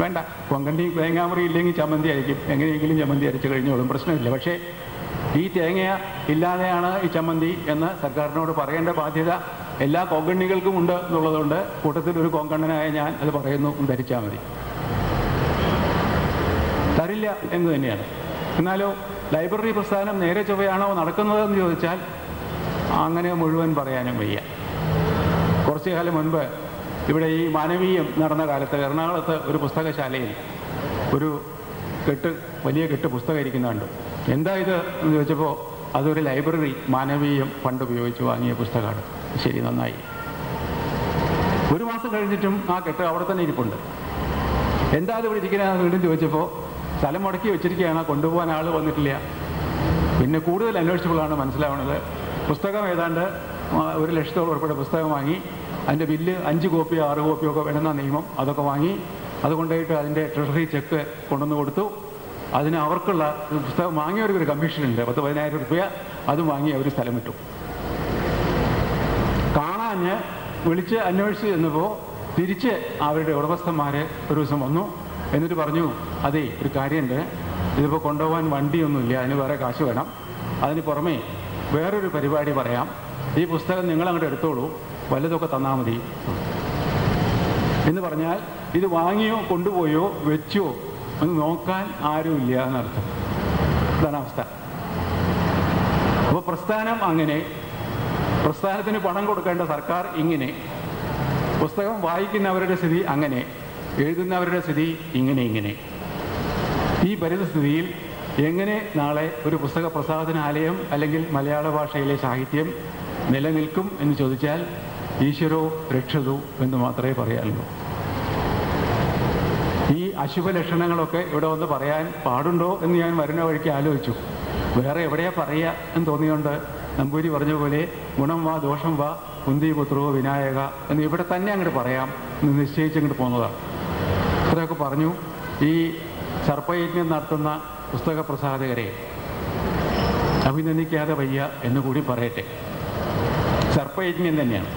വേണ്ട, കൊങ്കണ്ണി തേങ്ങാമുറി ഇല്ലെങ്കിൽ ചമ്മന്തി അരയ്ക്കും, എങ്ങനെയെങ്കിലും ചമ്മന്തി അരച്ച് കഴിഞ്ഞോളും, പ്രശ്നമില്ല. പക്ഷേ ഈ തേങ്ങ ഇല്ലാതെയാണ് ഈ ചമ്മന്തി എന്ന് സർക്കാരിനോട് പറയേണ്ട ബാധ്യത എല്ലാ കൊങ്കണ്ണികൾക്കും ഉണ്ട് എന്നുള്ളതുകൊണ്ട് കൂട്ടത്തിൽ ഒരു കൊങ്കണ്ണനായ ഞാൻ അത് പറയുന്നു, ധരിച്ചാൽ മതി. തരില്ല എന്ന് തന്നെയാണ്. എന്നാലോ ലൈബ്രറി പ്രസ്ഥാനം നേരെ ചൊവ്വയാണോ നടക്കുന്നതെന്ന് ചോദിച്ചാൽ അങ്ങനെ മുഴുവൻ പറയാനും വയ്യ. കുറച്ചു കാലം മുൻപ് ഇവിടെ ഈ മാനവീയം നടന്ന കാലത്ത് എറണാകുളത്ത് ഒരു പുസ്തകശാലയിൽ ഒരു വലിയ കെട്ട് പുസ്തകം ഇരിക്കുന്നുണ്ട്. എന്താ ഇത് എന്ന് ചോദിച്ചപ്പോൾ അതൊരു ലൈബ്രറി മാനവീയം ഫണ്ട് ഉപയോഗിച്ച് വാങ്ങിയ പുസ്തകമാണ്. ശരി, നന്നായി. 1 മാസം കഴിഞ്ഞിട്ടും ആ കെട്ട് അവിടെ തന്നെ ഇരിപ്പുണ്ട്. എന്താ അത് ഇവിടെ ഇരിക്കുന്നതെന്ന് വീണ്ടും ചോദിച്ചപ്പോൾ സ്ഥലം മുടക്കി വെച്ചിരിക്കുകയാണ്, കൊണ്ടുപോകാൻ ആൾ വന്നിട്ടില്ല. പിന്നെ കൂടുതൽ അന്വേഷിച്ചപ്പോഴാണ് മനസ്സിലാവുന്നത് പുസ്തകം ഏതാണ്ട് 1,00,000 ഉൾപ്പെടെ പുസ്തകം വാങ്ങി. അതിൻ്റെ ബില്ല് 5 കോപ്പിയോ 6 കോപ്പിയോ ഒക്കെ വേണമെന്ന നിയമം. അതൊക്കെ വാങ്ങി അത് കൊണ്ടുപോയിട്ട് അതിൻ്റെ ട്രഷറി ചെക്ക് കൊണ്ടുവന്ന് കൊടുത്തു. അതിന് അവർക്കുള്ള പുസ്തകം വാങ്ങിയവർക്കൊരു കമ്മീഷനുണ്ട്, 10,000-15,000 രൂപ. അതും വാങ്ങി അവർ സ്ഥലം വിട്ടു. കാണാഞ്ഞ് വിളിച്ച് അന്വേഷിച്ച് ചെന്നപ്പോൾ തിരിച്ച് അവരുടെ ഉടമസ്ഥന്മാർ ഒരു ദിവസം വന്നു. എന്നിട്ട് പറഞ്ഞു, അതെ ഒരു കാര്യമുണ്ട്, ഇതിപ്പോൾ കൊണ്ടുപോകാൻ വണ്ടിയൊന്നുമില്ല, അതിന് വേറെ കാശ് വേണം. അതിന് പുറമേ വേറൊരു പരിപാടി പറയാം, ഈ പുസ്തകം നിങ്ങളങ്ങോട്ട് എടുത്തോളൂ, വല്ലതൊക്കെ തന്നാൽ മതി എന്ന് പറഞ്ഞാൽ ഇത് വാങ്ങിയോ കൊണ്ടുപോയോ വെച്ചോ ഒന്ന് നോക്കാൻ ആരുമില്ല എന്നർത്ഥം. ഇതാണ് അവസ്ഥ. അപ്പോൾ പ്രസ്ഥാനം അങ്ങനെ, പ്രസ്ഥാനത്തിന് പണം കൊടുക്കേണ്ട സർക്കാർ ഇങ്ങനെ, പുസ്തകം വായിക്കുന്നവരുടെ സ്ഥിതി അങ്ങനെ, എഴുതുന്നവരുടെ സ്ഥിതി ഇങ്ങനെ. ഈ പരിസ്ഥിതിയിൽ എങ്ങനെ നാളെ ഒരു പുസ്തക പ്രസാധനാലയം അല്ലെങ്കിൽ മലയാള ഭാഷയിലെ സാഹിത്യം നിലനിൽക്കും എന്ന് ചോദിച്ചാൽ ഈശ്വരോ രക്ഷതു എന്ന് മാത്രമേ പറയാനുള്ളൂ. ഈ അശുഭ ലക്ഷണങ്ങളൊക്കെ ഇവിടെ വന്ന് പറയാൻ പാടുണ്ടോ എന്ന് ഞാൻ വരുന്ന വഴിക്ക് ആലോചിച്ചു. വേറെ എവിടെയാ പറയുക എന്ന് തോന്നിയോണ്ട് നമ്പൂരി പറഞ്ഞ പോലെ ഗുണം വാ ദോഷം വാ കുന്തി പുത്രോ വിനായക എന്ന് ഇവിടെ തന്നെ അങ്ങോട്ട് പറയാം എന്ന് നിശ്ചയിച്ചങ്ങോട്ട് പോകുന്നതാണ്. ഇത്രയൊക്കെ പറഞ്ഞു. ഈ സർപ്പയജ്ഞം നടത്തുന്ന പുസ്തക പ്രസാധകരെ അഭിനന്ദിക്കാതെ വയ്യ എന്ന് കൂടി പറയട്ടെ. സർപ്പയജ്ഞം തന്നെയാണ്.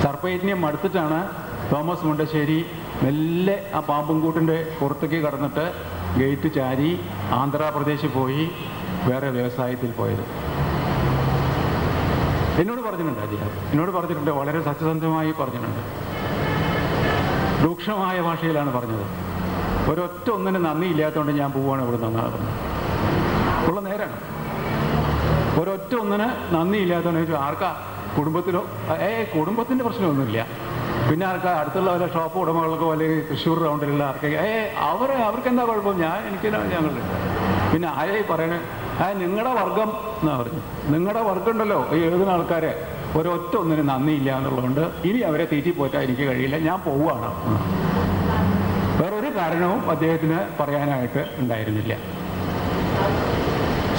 സർപ്പയജ്ഞം മടുത്തിട്ടാണ് തോമസ് മുണ്ടശ്ശേരി മെല്ലെ ആ പാമ്പുംകൂട്ടിൻ്റെ പുറത്തേക്ക് കടന്നിട്ട് ഗേറ്റ് ചാരി ആന്ധ്രാപ്രദേശിൽ പോയി വേറെ വ്യവസായത്തിൽ പോയത്. എന്നോട് പറഞ്ഞിട്ടുണ്ട് അദ്ദേഹം, എന്നോട് പറഞ്ഞിട്ടുണ്ട്, വളരെ സത്യസന്ധമായി പറഞ്ഞിട്ടുണ്ട്. രൂക്ഷമായ ഭാഷയിലാണ് പറഞ്ഞത്. ഒരൊറ്റ ഒന്നിന് നന്ദി ഇല്ലാത്തതുകൊണ്ട് ഞാൻ പോവുകയാണ് ഇവിടെ നിന്നാണ് പറഞ്ഞത്. ഉള്ള നേരാണ്. ഒരൊറ്റ ഒന്നിന് നന്ദി ഇല്ലാത്തതുകൊണ്ട് ആർക്കാ കുടുംബത്തിലോ കുടുംബത്തിൻ്റെ പ്രശ്നമൊന്നുമില്ല. പിന്നെ ആർക്കാ അടുത്തുള്ള വല്ല ഷോപ്പ് ഉടമകൾക്കോ അല്ലെങ്കിൽ തൃശ്ശൂർ റൗണ്ടിലുള്ള ആർക്കൊക്കെ അവർക്ക് എന്താ കുഴപ്പം, ഞങ്ങളുണ്ട്. പിന്നെ ആരെയും പറയണേ നിങ്ങളുടെ വർഗം എന്നാ പറഞ്ഞു. നിങ്ങളുടെ വർഗം ഉണ്ടല്ലോ ഈ എഴുതുന്ന ആൾക്കാരെ ഒരൊറ്റ ഒന്നിന് നന്ദിയില്ല എന്നുള്ളതുകൊണ്ട് ഇനി അവരെ തീറ്റിപ്പോറ്റാൻ എനിക്ക് കഴിയില്ല, ഞാൻ പോവുകയാണ്. വേറൊരു കാരണവും അദ്ദേഹത്തിന് പറയാനായിട്ട് ഉണ്ടായിരുന്നില്ല.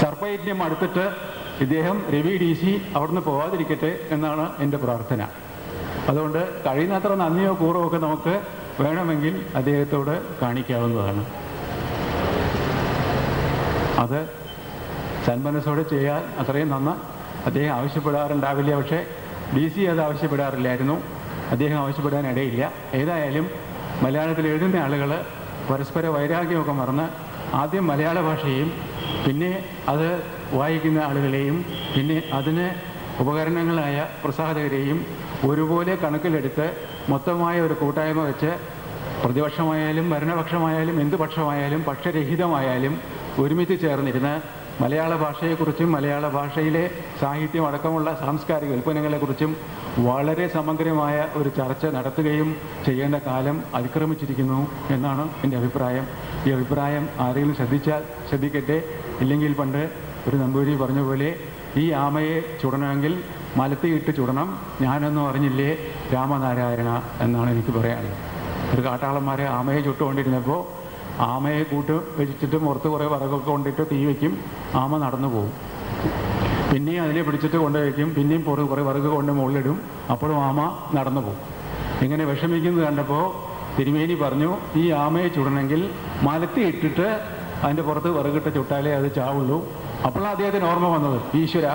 സർപ്പയജ്ഞം അടുത്തിട്ട് ഇദ്ദേഹം രവി DC അവിടുന്ന് പോകാതിരിക്കട്ടെ എന്നാണ് എൻ്റെ പ്രാർത്ഥന. അതുകൊണ്ട് കഴിയുന്നത്ര നന്ദിയോ കൂറോ ഒക്കെ നമുക്ക് വേണമെങ്കിൽ അദ്ദേഹത്തോട് കാണിക്കാവുന്നതാണ്. അത് സന്മനസ്സോടെ ചെയ്യാൻ അത്രയും നന്ന് അദ്ദേഹം ആവശ്യപ്പെടാറുണ്ടാവില്ല. പക്ഷേ DC അത് ആവശ്യപ്പെടാറില്ലായിരുന്നു. അദ്ദേഹം ആവശ്യപ്പെടാൻ ഇടയില്ല. ഏതായാലും മലയാളത്തിൽ എഴുതുന്ന ആളുകൾ പരസ്പര വൈരാഗ്യമൊക്കെ മറന്ന് ആദ്യം മലയാള ഭാഷയും പിന്നെ അത് വായിക്കുന്ന ആളുകളെയും പിന്നെ അതിന് ഉപകരണങ്ങളായ പ്രസാധകരെയും ഒരുപോലെ കണക്കിലെടുത്ത് മൊത്തമായ ഒരു കൂട്ടായ്മ വെച്ച് പ്രതിപക്ഷമായാലും ഭരണപക്ഷമായാലും എന്ത് പക്ഷമായാലും പക്ഷരഹിതമായാലും ഒരുമിച്ച് ചേർന്നിരുന്ന് മലയാള ഭാഷയെക്കുറിച്ചും മലയാള ഭാഷയിലെ സാഹിത്യം അടക്കമുള്ള സാംസ്കാരിക ഉൽപ്പന്നങ്ങളെക്കുറിച്ചും വളരെ സമഗ്രമായ ഒരു ചർച്ച നടത്തുകയും ചെയ്യേണ്ട കാലം അതിക്രമിച്ചിരിക്കുന്നു എന്നാണ് എൻ്റെ അഭിപ്രായം. ഈ അഭിപ്രായം ആരെങ്കിലും ശ്രദ്ധിച്ചാൽ ശ്രദ്ധിക്കട്ടെ. ഇല്ലെങ്കിൽ പണ്ട് ഒരു നമ്പൂരി പറഞ്ഞ പോലെ ഈ ആമയെ ചുടണമെങ്കിൽ മലത്തിയിട്ട് ചുടണം, ഞാനൊന്നും അറിഞ്ഞില്ലേ രാമനാരായണ എന്നാണ് എനിക്ക് പറയാനുള്ളത്. ഒരു കാട്ടാളന്മാരെ ആമയെ ചുട്ടുകൊണ്ടിരുന്നപ്പോൾ ആമയെ കൂട്ട് വെച്ചിട്ട് പുറത്ത് കുറേ വിറകൊക്കെ കൊണ്ടിട്ട് തീ വയ്ക്കും, ആമ നടന്നു പോകും. പിന്നെയും അതിനെ പിടിച്ചിട്ട് കൊണ്ടുവയ്ക്കും, പിന്നെയും കുറേ വിറക് കൊണ്ട് മുകളിലിടും, അപ്പോഴും ആമ നടന്നു പോകും. ഇങ്ങനെ വിഷമിക്കുന്നത് കണ്ടപ്പോൾ തിരുമേനി പറഞ്ഞു, ഈ ആമയെ ചുടണമെങ്കിൽ മലത്തി ഇട്ടിട്ട് അതിൻ്റെ പുറത്ത് വിറകിട്ട് ചുട്ടാലേ അത് ചാവുള്ളൂ. അപ്പോഴാണ് അദ്ദേഹത്തിന് ഓർമ്മ വന്നത്, ഈശ്വര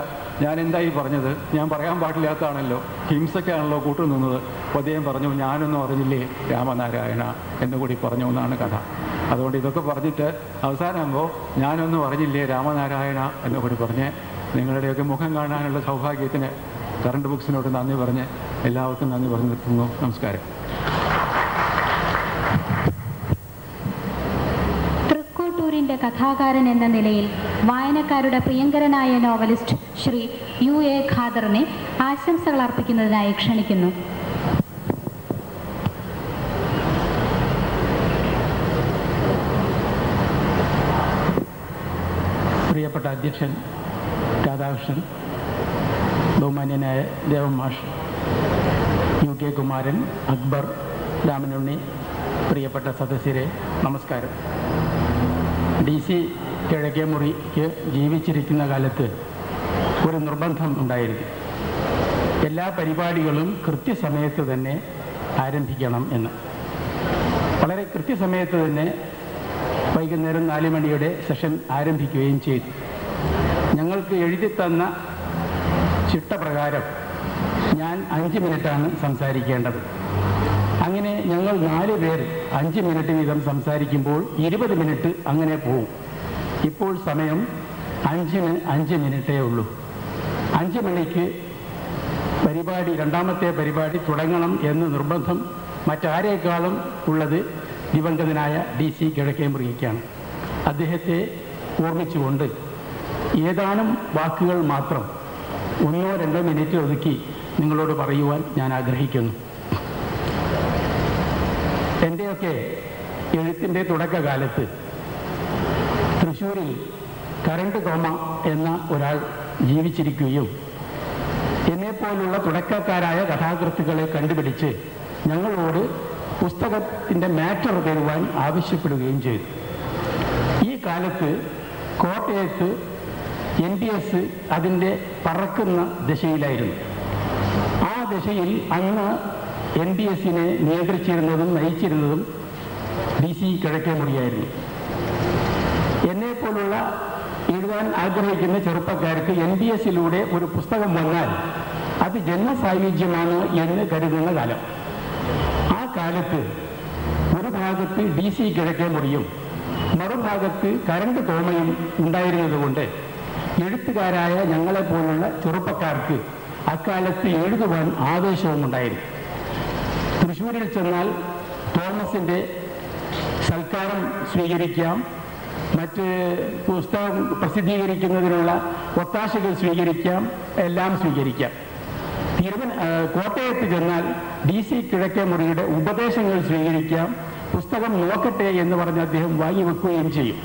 ഞാൻ എന്തായി പറഞ്ഞത്, ഞാൻ പറയാൻ പാടില്ലാത്തതാണല്ലോ, ഹിംസയ്ക്കാണല്ലോ കൂട്ടു നിന്നത്. അപ്പോൾ അദ്ദേഹം പറഞ്ഞു, ഞാനൊന്നും അറിഞ്ഞില്ലേ രാമനാരായണ എന്നുകൂടി പറഞ്ഞു എന്നാണ് കഥ. അതുകൊണ്ട് ഇതൊക്കെ പറഞ്ഞിട്ട് അവസാനമാകുമ്പോൾ ഞാനൊന്നും അറിഞ്ഞില്ലേ രാമനാരായണ എന്നുകൂടി പറഞ്ഞ് നിങ്ങളുടെയൊക്കെ മുഖം കാണാനുള്ള സൗഭാഗ്യത്തിന് കറണ്ട് ബുക്സിനോട് നന്ദി പറഞ്ഞ് എല്ലാവർക്കും നന്ദി പറഞ്ഞു നിർത്തുന്നു. നമസ്കാരം. തൃക്കോട്ടൂരിൻ്റെ കഥാകാരൻ എന്ന നിലയിൽ വായനക്കാരുടെ പ്രിയങ്കരനായ നോവലിസ്റ്റ് ശ്രീ UA ഖാദറിനെ ആശംസകൾ അർപ്പിക്കുന്നതിനായി ക്ഷണിക്കുന്നു. പ്രിയപ്പെട്ട അധ്യക്ഷൻ രാധാകൃഷ്ണൻ, ബഹുമാന്യനായ ദേവൻ മാഷ്, UK കുമാരൻ, അക്ബർ, രാമനുണ്ണി, പ്രിയപ്പെട്ട സദസ്യരെ നമസ്കാരം. DC കിഴക്കേ മുറിക്ക് ജീവിച്ചിരിക്കുന്ന കാലത്ത് ഒരു നിർബന്ധം ഉണ്ടായിരുന്നു, എല്ലാ പരിപാടികളും കൃത്യസമയത്ത് തന്നെ ആരംഭിക്കണം എന്ന്. വളരെ കൃത്യസമയത്ത് തന്നെ വൈകുന്നേരം 4 മണിയുടെ സെഷൻ ആരംഭിക്കുകയും ചെയ്തു. ഞങ്ങൾക്ക് എഴുതി തന്ന ചിട്ടപ്രകാരം ഞാൻ 5 മിനിറ്റാണ് സംസാരിക്കേണ്ടത്. അങ്ങനെ ഞങ്ങൾ 4 പേർ 5 മിനിറ്റ് വീതം സംസാരിക്കുമ്പോൾ 20 മിനിറ്റ് അങ്ങനെ പോവും. ഇപ്പോൾ സമയം 5 മിനിറ്റേ ഉള്ളൂ. 5 മണിക്ക് പരിപാടി, രണ്ടാമത്തെ പരിപാടി തുടങ്ങണം എന്ന് നിർബന്ധം മറ്റാരേക്കാളും ഉള്ളത് ദിവംഗതനായ DC കിഴക്കേ മുറിക്കാണ്. അദ്ദേഹത്തെ ഓർമ്മിച്ചുകൊണ്ട് ഏതാനും വാക്കുകൾ മാത്രം 1-2 മിനിറ്റ് ഒതുക്കി നിങ്ങളോട് പറയുവാൻ ഞാൻ ആഗ്രഹിക്കുന്നു. എൻ്റെയൊക്കെ എഴുത്തിൻ്റെ തുടക്കകാലത്ത് തൃശ്ശൂരിൽ കരണ്ട് തോമ എന്ന ഒരാൾ ജീവിച്ചിരിക്കുകയും എന്നെപ്പോലുള്ള തുടക്കക്കാരായ കഥാകൃത്തുക്കളെ കണ്ടുപിടിച്ച് ഞങ്ങളോട് പുസ്തകത്തിൻ്റെ മാറ്റർ തരുവാൻ ആവശ്യപ്പെടുകയും ചെയ്തു. ഈ കാലത്ത് കോട്ടയത്ത് NDS അതിൻ്റെ പറക്കുന്ന ദശയിലായിരുന്നു. ആ ദശയിൽ അന്ന് NDSനെ നിയന്ത്രിച്ചിരുന്നതും നയിച്ചിരുന്നതും DC കിഴക്കേമുറിയായിരുന്നു. എന്നെപ്പോലുള്ള എഴുതാൻ ആഗ്രഹിക്കുന്ന ചെറുപ്പക്കാർക്ക് NDSലൂടെ ഒരു പുസ്തകം വന്നാൽ അത് ജന്മസായുജ്യമാണ് എന്ന് കരുതുന്ന കാലം. ആ കാലത്ത് ഒരു ഭാഗത്ത് DC കിഴക്കേമുറിയും മറുഭാഗത്ത് കരണ്ട് തോമയും ഉണ്ടായിരുന്നതുകൊണ്ട് എഴുത്തുകാരായ ഞങ്ങളെപ്പോലുള്ള ചെറുപ്പക്കാർക്ക് അക്കാലത്ത് എഴുതുവാൻ ആവേശവും ഉണ്ടായിരുന്നു. തൃശ്ശൂരിൽ ചെന്നാൽ തോമസിൻ്റെ സൽക്കാരം സ്വീകരിക്കാം, മറ്റ് പുസ്തകം പ്രസിദ്ധീകരിക്കുന്നതിനുള്ള ഒത്താശകൾ സ്വീകരിക്കാം, എല്ലാം സ്വീകരിക്കാം. കോട്ടയത്ത് ചെന്നാൽ DC കിഴക്കേമുറിയുടെ ഉപദേശങ്ങൾ സ്വീകരിക്കാം, പുസ്തകം നോക്കട്ടെ എന്ന് പറഞ്ഞ് അദ്ദേഹം വാങ്ങിവെക്കുകയും ചെയ്യും,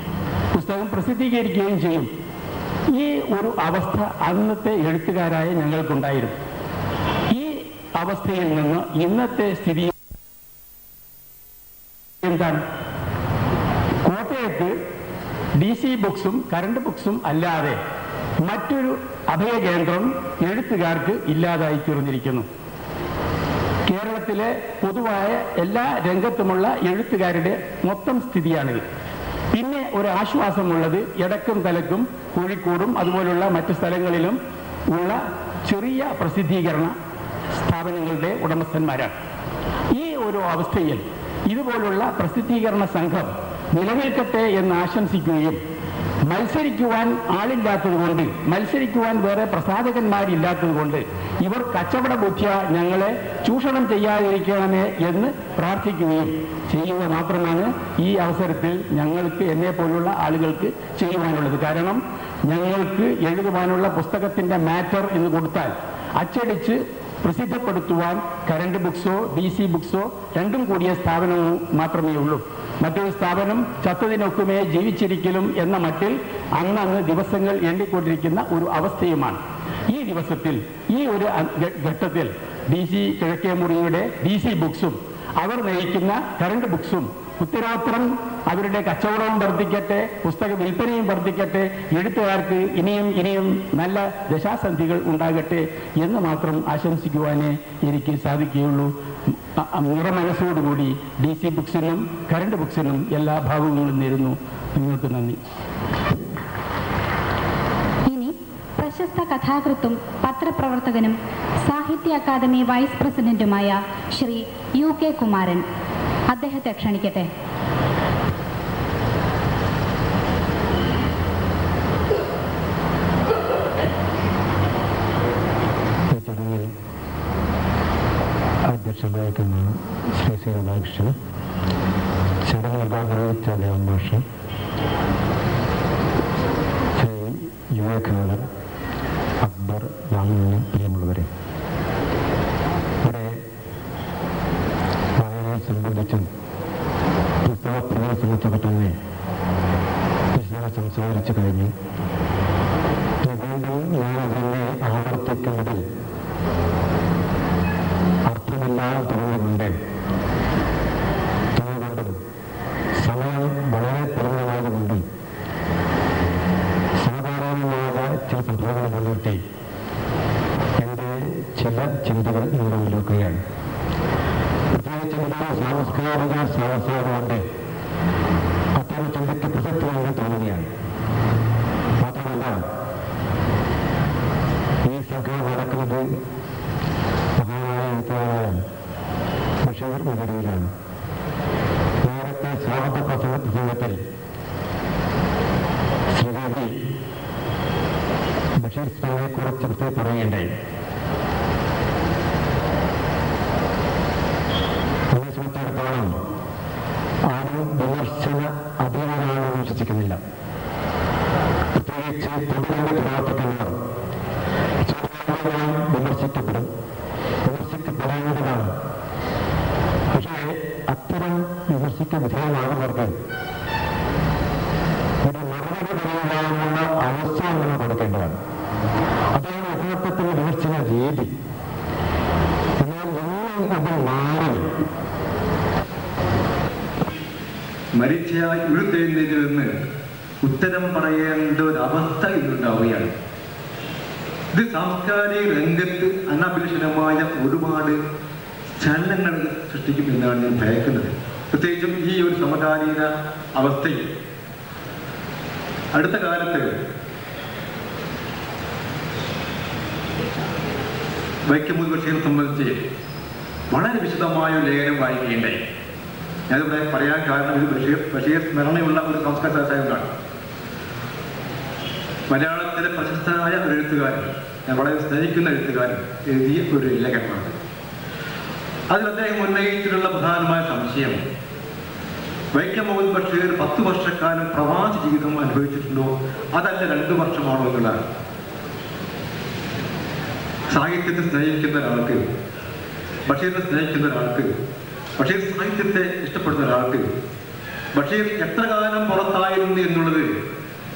പുസ്തകം പ്രസിദ്ധീകരിക്കുകയും ചെയ്യും. ഈ ഒരു അവസ്ഥ അന്നത്തെ എഴുത്തുകാരായ ഞങ്ങൾക്കുണ്ടായിരുന്നു. ഈ അവസ്ഥയിൽ നിന്ന് ഇന്നത്തെ സ്ഥിതി എന്താണ്? കോട്ടയത്ത് DC ബുക്സും കറണ്ട് ബുക്സും അല്ലാതെ മറ്റൊരു അഭയകേന്ദ്രം എഴുത്തുകാർക്ക് ഇല്ലാതായി തീർന്നിരിക്കുന്നു. കേരളത്തിലെ പൊതുവായ എല്ലാ രംഗത്തുമുള്ള എഴുത്തുകാരുടെ മൊത്തം സ്ഥിതിയാണിത്. പിന്നെ ഒരു ആശ്വാസമുള്ളത് ഇടക്കും തലക്കും കോഴിക്കോടും അതുപോലുള്ള മറ്റു സ്ഥലങ്ങളിലും ഉള്ള ചെറിയ പ്രസിദ്ധീകരണ സ്ഥാപനങ്ങളുടെ ഉടമസ്ഥന്മാരാണ്. ഈ ഒരു അവസ്ഥയിൽ ഇതുപോലുള്ള പ്രസിദ്ധീകരണ സംഘം നിലനിൽക്കട്ടെ എന്ന് ആശംസിക്കുകയും മത്സരിക്കുവാൻ ആളില്ലാത്തതുകൊണ്ട്, മത്സരിക്കുവാൻ വേറെ പ്രസാധകന്മാരില്ലാത്തതുകൊണ്ട് ഇവർ കച്ചവട ബുദ്ധിയ ഞങ്ങളെ ചൂഷണം ചെയ്യാതിരിക്കണമേ എന്ന് പ്രാർത്ഥിക്കുകയും ചെയ്യുക മാത്രമാണ് ഈ അവസരത്തിൽ ഞങ്ങൾക്ക്, എന്നെ പോലുള്ള ആളുകൾക്ക് ചെയ്യുവാനുള്ളത്. കാരണം ഞങ്ങൾക്ക് എഴുതുവാനുള്ള പുസ്തകത്തിൻ്റെ മാറ്റർ എന്ന് കൊടുത്താൽ അച്ചടിച്ച് പ്രസിദ്ധപ്പെടുത്തുവാൻ കറണ്ട് ബുക്സോ DC ബുക്സോ രണ്ടും കൂടിയ സ്ഥാപനവും മാത്രമേ ഉള്ളൂ. മറ്റൊരു സ്ഥാപനം ചത്തതിനൊക്കുമേ ജീവിച്ചിരിക്കലും എന്ന മട്ടിൽ അന്നന്ന് ദിവസങ്ങൾ എണ്ണിക്കൊണ്ടിരിക്കുന്ന ഒരു അവസ്ഥയുമാണ്. ഈ ദിവസത്തിൽ, ഈ ഒരു ഘട്ടത്തിൽ DC കിഴക്കേമുറിയുടെ DC ബുക്സും അവർ നയിക്കുന്ന കറണ്ട് ബുക്സും ഉത്തരോത്തരം അവരുടെ കച്ചവടവും വർദ്ധിക്കട്ടെ, പുസ്തക വിൽപ്പനയും വർദ്ധിക്കട്ടെ, എഴുത്തുകാർക്ക് ഇനിയും നല്ല ദശാസന്ധികൾ ഉണ്ടാകട്ടെ എന്ന് മാത്രം ആശംസിക്കുവാനേ എനിക്ക് സാധിക്കുകയുള്ളൂ. നിറമനസ്സോടുകൂടി DC ബുക്സിനും കറണ്ട് ബുക്സിനും എല്ലാ ഭാവങ്ങളും നേരുന്നു. നിങ്ങൾക്ക് നന്ദി. ഇനി പ്രശസ്ത കഥാകൃത്തും പത്രപ്രവർത്തകനും സാഹിത്യ അക്കാദമി വൈസ് പ്രസിഡന്റുമായ ശ്രീ UK കുമാരൻ, അദ്ദേഹത്തെ ക്ഷണിക്കട്ടെ. അധ്യക്ഷൻ വഹിക്കുന്ന ശ്രീ രാധാകൃഷ്ണൻ, ചടങ്ങ് നിർവഹിച്ച ദേവമാഷ്, ശ്രീ യുവഖാദർ, അക്ബർ, രാമന്, പ്രിയമുള്ളവരെ, ഇവിടെ വായനയെ സംബന്ധിച്ചും പുസ്തക പ്രവേശനത്തൊക്കെ തന്നെ സംസാരിച്ചു കഴിഞ്ഞു. വീണ്ടും ഞാൻ അതിനെ ആവർത്തിക്കുന്നതിൽ അർത്ഥമില്ലാതെ തോന്നുന്നുണ്ട്. തോന്നുകൊണ്ടും സമയം വളരെ കുറഞ്ഞതായതുകൊണ്ടും സാധാരണമായ ചില സംഭവങ്ങൾ മുൻനിർത്തി എൻ്റെ ചില ചിന്തകൾ നിങ്ങളുടെ മുന്നിലേക്കുകയാണ്. പ്രത്യേകിച്ച് സാംസ്കാരിക സാഹസങ്ങളുണ്ട് അത്തരം ചിന്തയ്ക്ക് പ്രസക്തിയാണെന്ന് തോന്നുകയാണ്. മാത്രമല്ല, ഈ സംഘം നടക്കുന്നത് മഹാനായ എഴുത്തുകാരായ ബഷീർ മദരിയിലാണ്. നേരത്തെ സ്വാഗത പ്രസംഗത്തിൽ ശ്രീകാന്തി ബഷീർ സ്വാമിയെ കുറിച്ചെടുത്ത് പറയുകയുണ്ടായി. എന്നെ സംബന്ധിച്ചിടത്തോളം ആരും വിമർശന അധീനമാണെന്ന് വിശ്വസിക്കുന്നില്ല. പ്രത്യേകിച്ച് പൊതുരംഗ പ്രവർത്തകന്മാർ വിമർശിക്കപ്പെടും, വിമർശിക്കപ്പെടേണ്ടതാണ്. പക്ഷേ അത്തരം വിമർശിക്കാൻ വിധേയമാകുന്നവർക്ക് ഒരു മറുപടി പറയാനുള്ള അവസരം നമ്മൾ കൊടുക്കേണ്ടതാണ്. അതാണ് യഥാർത്ഥത്തിൽ വിമർശന രീതി. മരിച്ചയായി ഉരുത്തെഴുന്നേറ്റിൽ നിന്ന് ഉത്തരം പറയേണ്ട ഒരു അവസ്ഥ ഇന്നുണ്ടാവുകയാണ്. ഇത് സാംസ്കാരിക രംഗത്ത് അനഭിലഷണമായ ഒരുപാട് ചലനങ്ങൾ സൃഷ്ടിക്കുമെന്നാണ് ഞാൻ ഭയക്കുന്നത്. പ്രത്യേകിച്ചും ഈ ഒരു സമകാലീന അവസ്ഥയിൽ അടുത്ത കാലത്ത് വൈക്കം മുഹമ്മദ് ബഷീറിനെ സംബന്ധിച്ച് വളരെ വിശദമായ ഒരു ലേഖനം വായിക്കുകയുണ്ടായി. ഞാനിവിടെ പറയാൻ കാരണം ഇത് ബഷീർ സ്മരണയുള്ള ഒരു സംസ്കാര വ്യവസായമാണ്. മലയാളത്തിലെ പ്രശസ്തനായ ഒരു എഴുത്തുകാരൻ, ഞാൻ വളരെ സ്നേഹിക്കുന്ന എഴുത്തുകാരൻ എഴുതിയ ഒരു ലേഖനമാണ്. അതിൽ അദ്ദേഹം ഉന്നയിച്ചിട്ടുള്ള പ്രധാനമായ സംശയം, വൈക്കം മുഹമ്മദ് ബഷീർ 10 വർഷക്കാലം പ്രവാസി ജീവിതം അനുഭവിച്ചിട്ടുണ്ടോ, അതല്ല 2 വർഷമാണോ എന്നുള്ളതാണ്. സാഹിത്യത്തെ സ്നേഹിക്കുന്ന ഒരാൾക്ക്, ബഷീറിനെ സ്നേഹിക്കുന്ന ഒരാൾക്ക്, ബഷീർ സാഹിത്യത്തെ ഇഷ്ടപ്പെടുന്ന ഒരാൾക്ക് ബഷീർ എത്ര കാലം പുറത്തായിരുന്നു എന്നുള്ളത്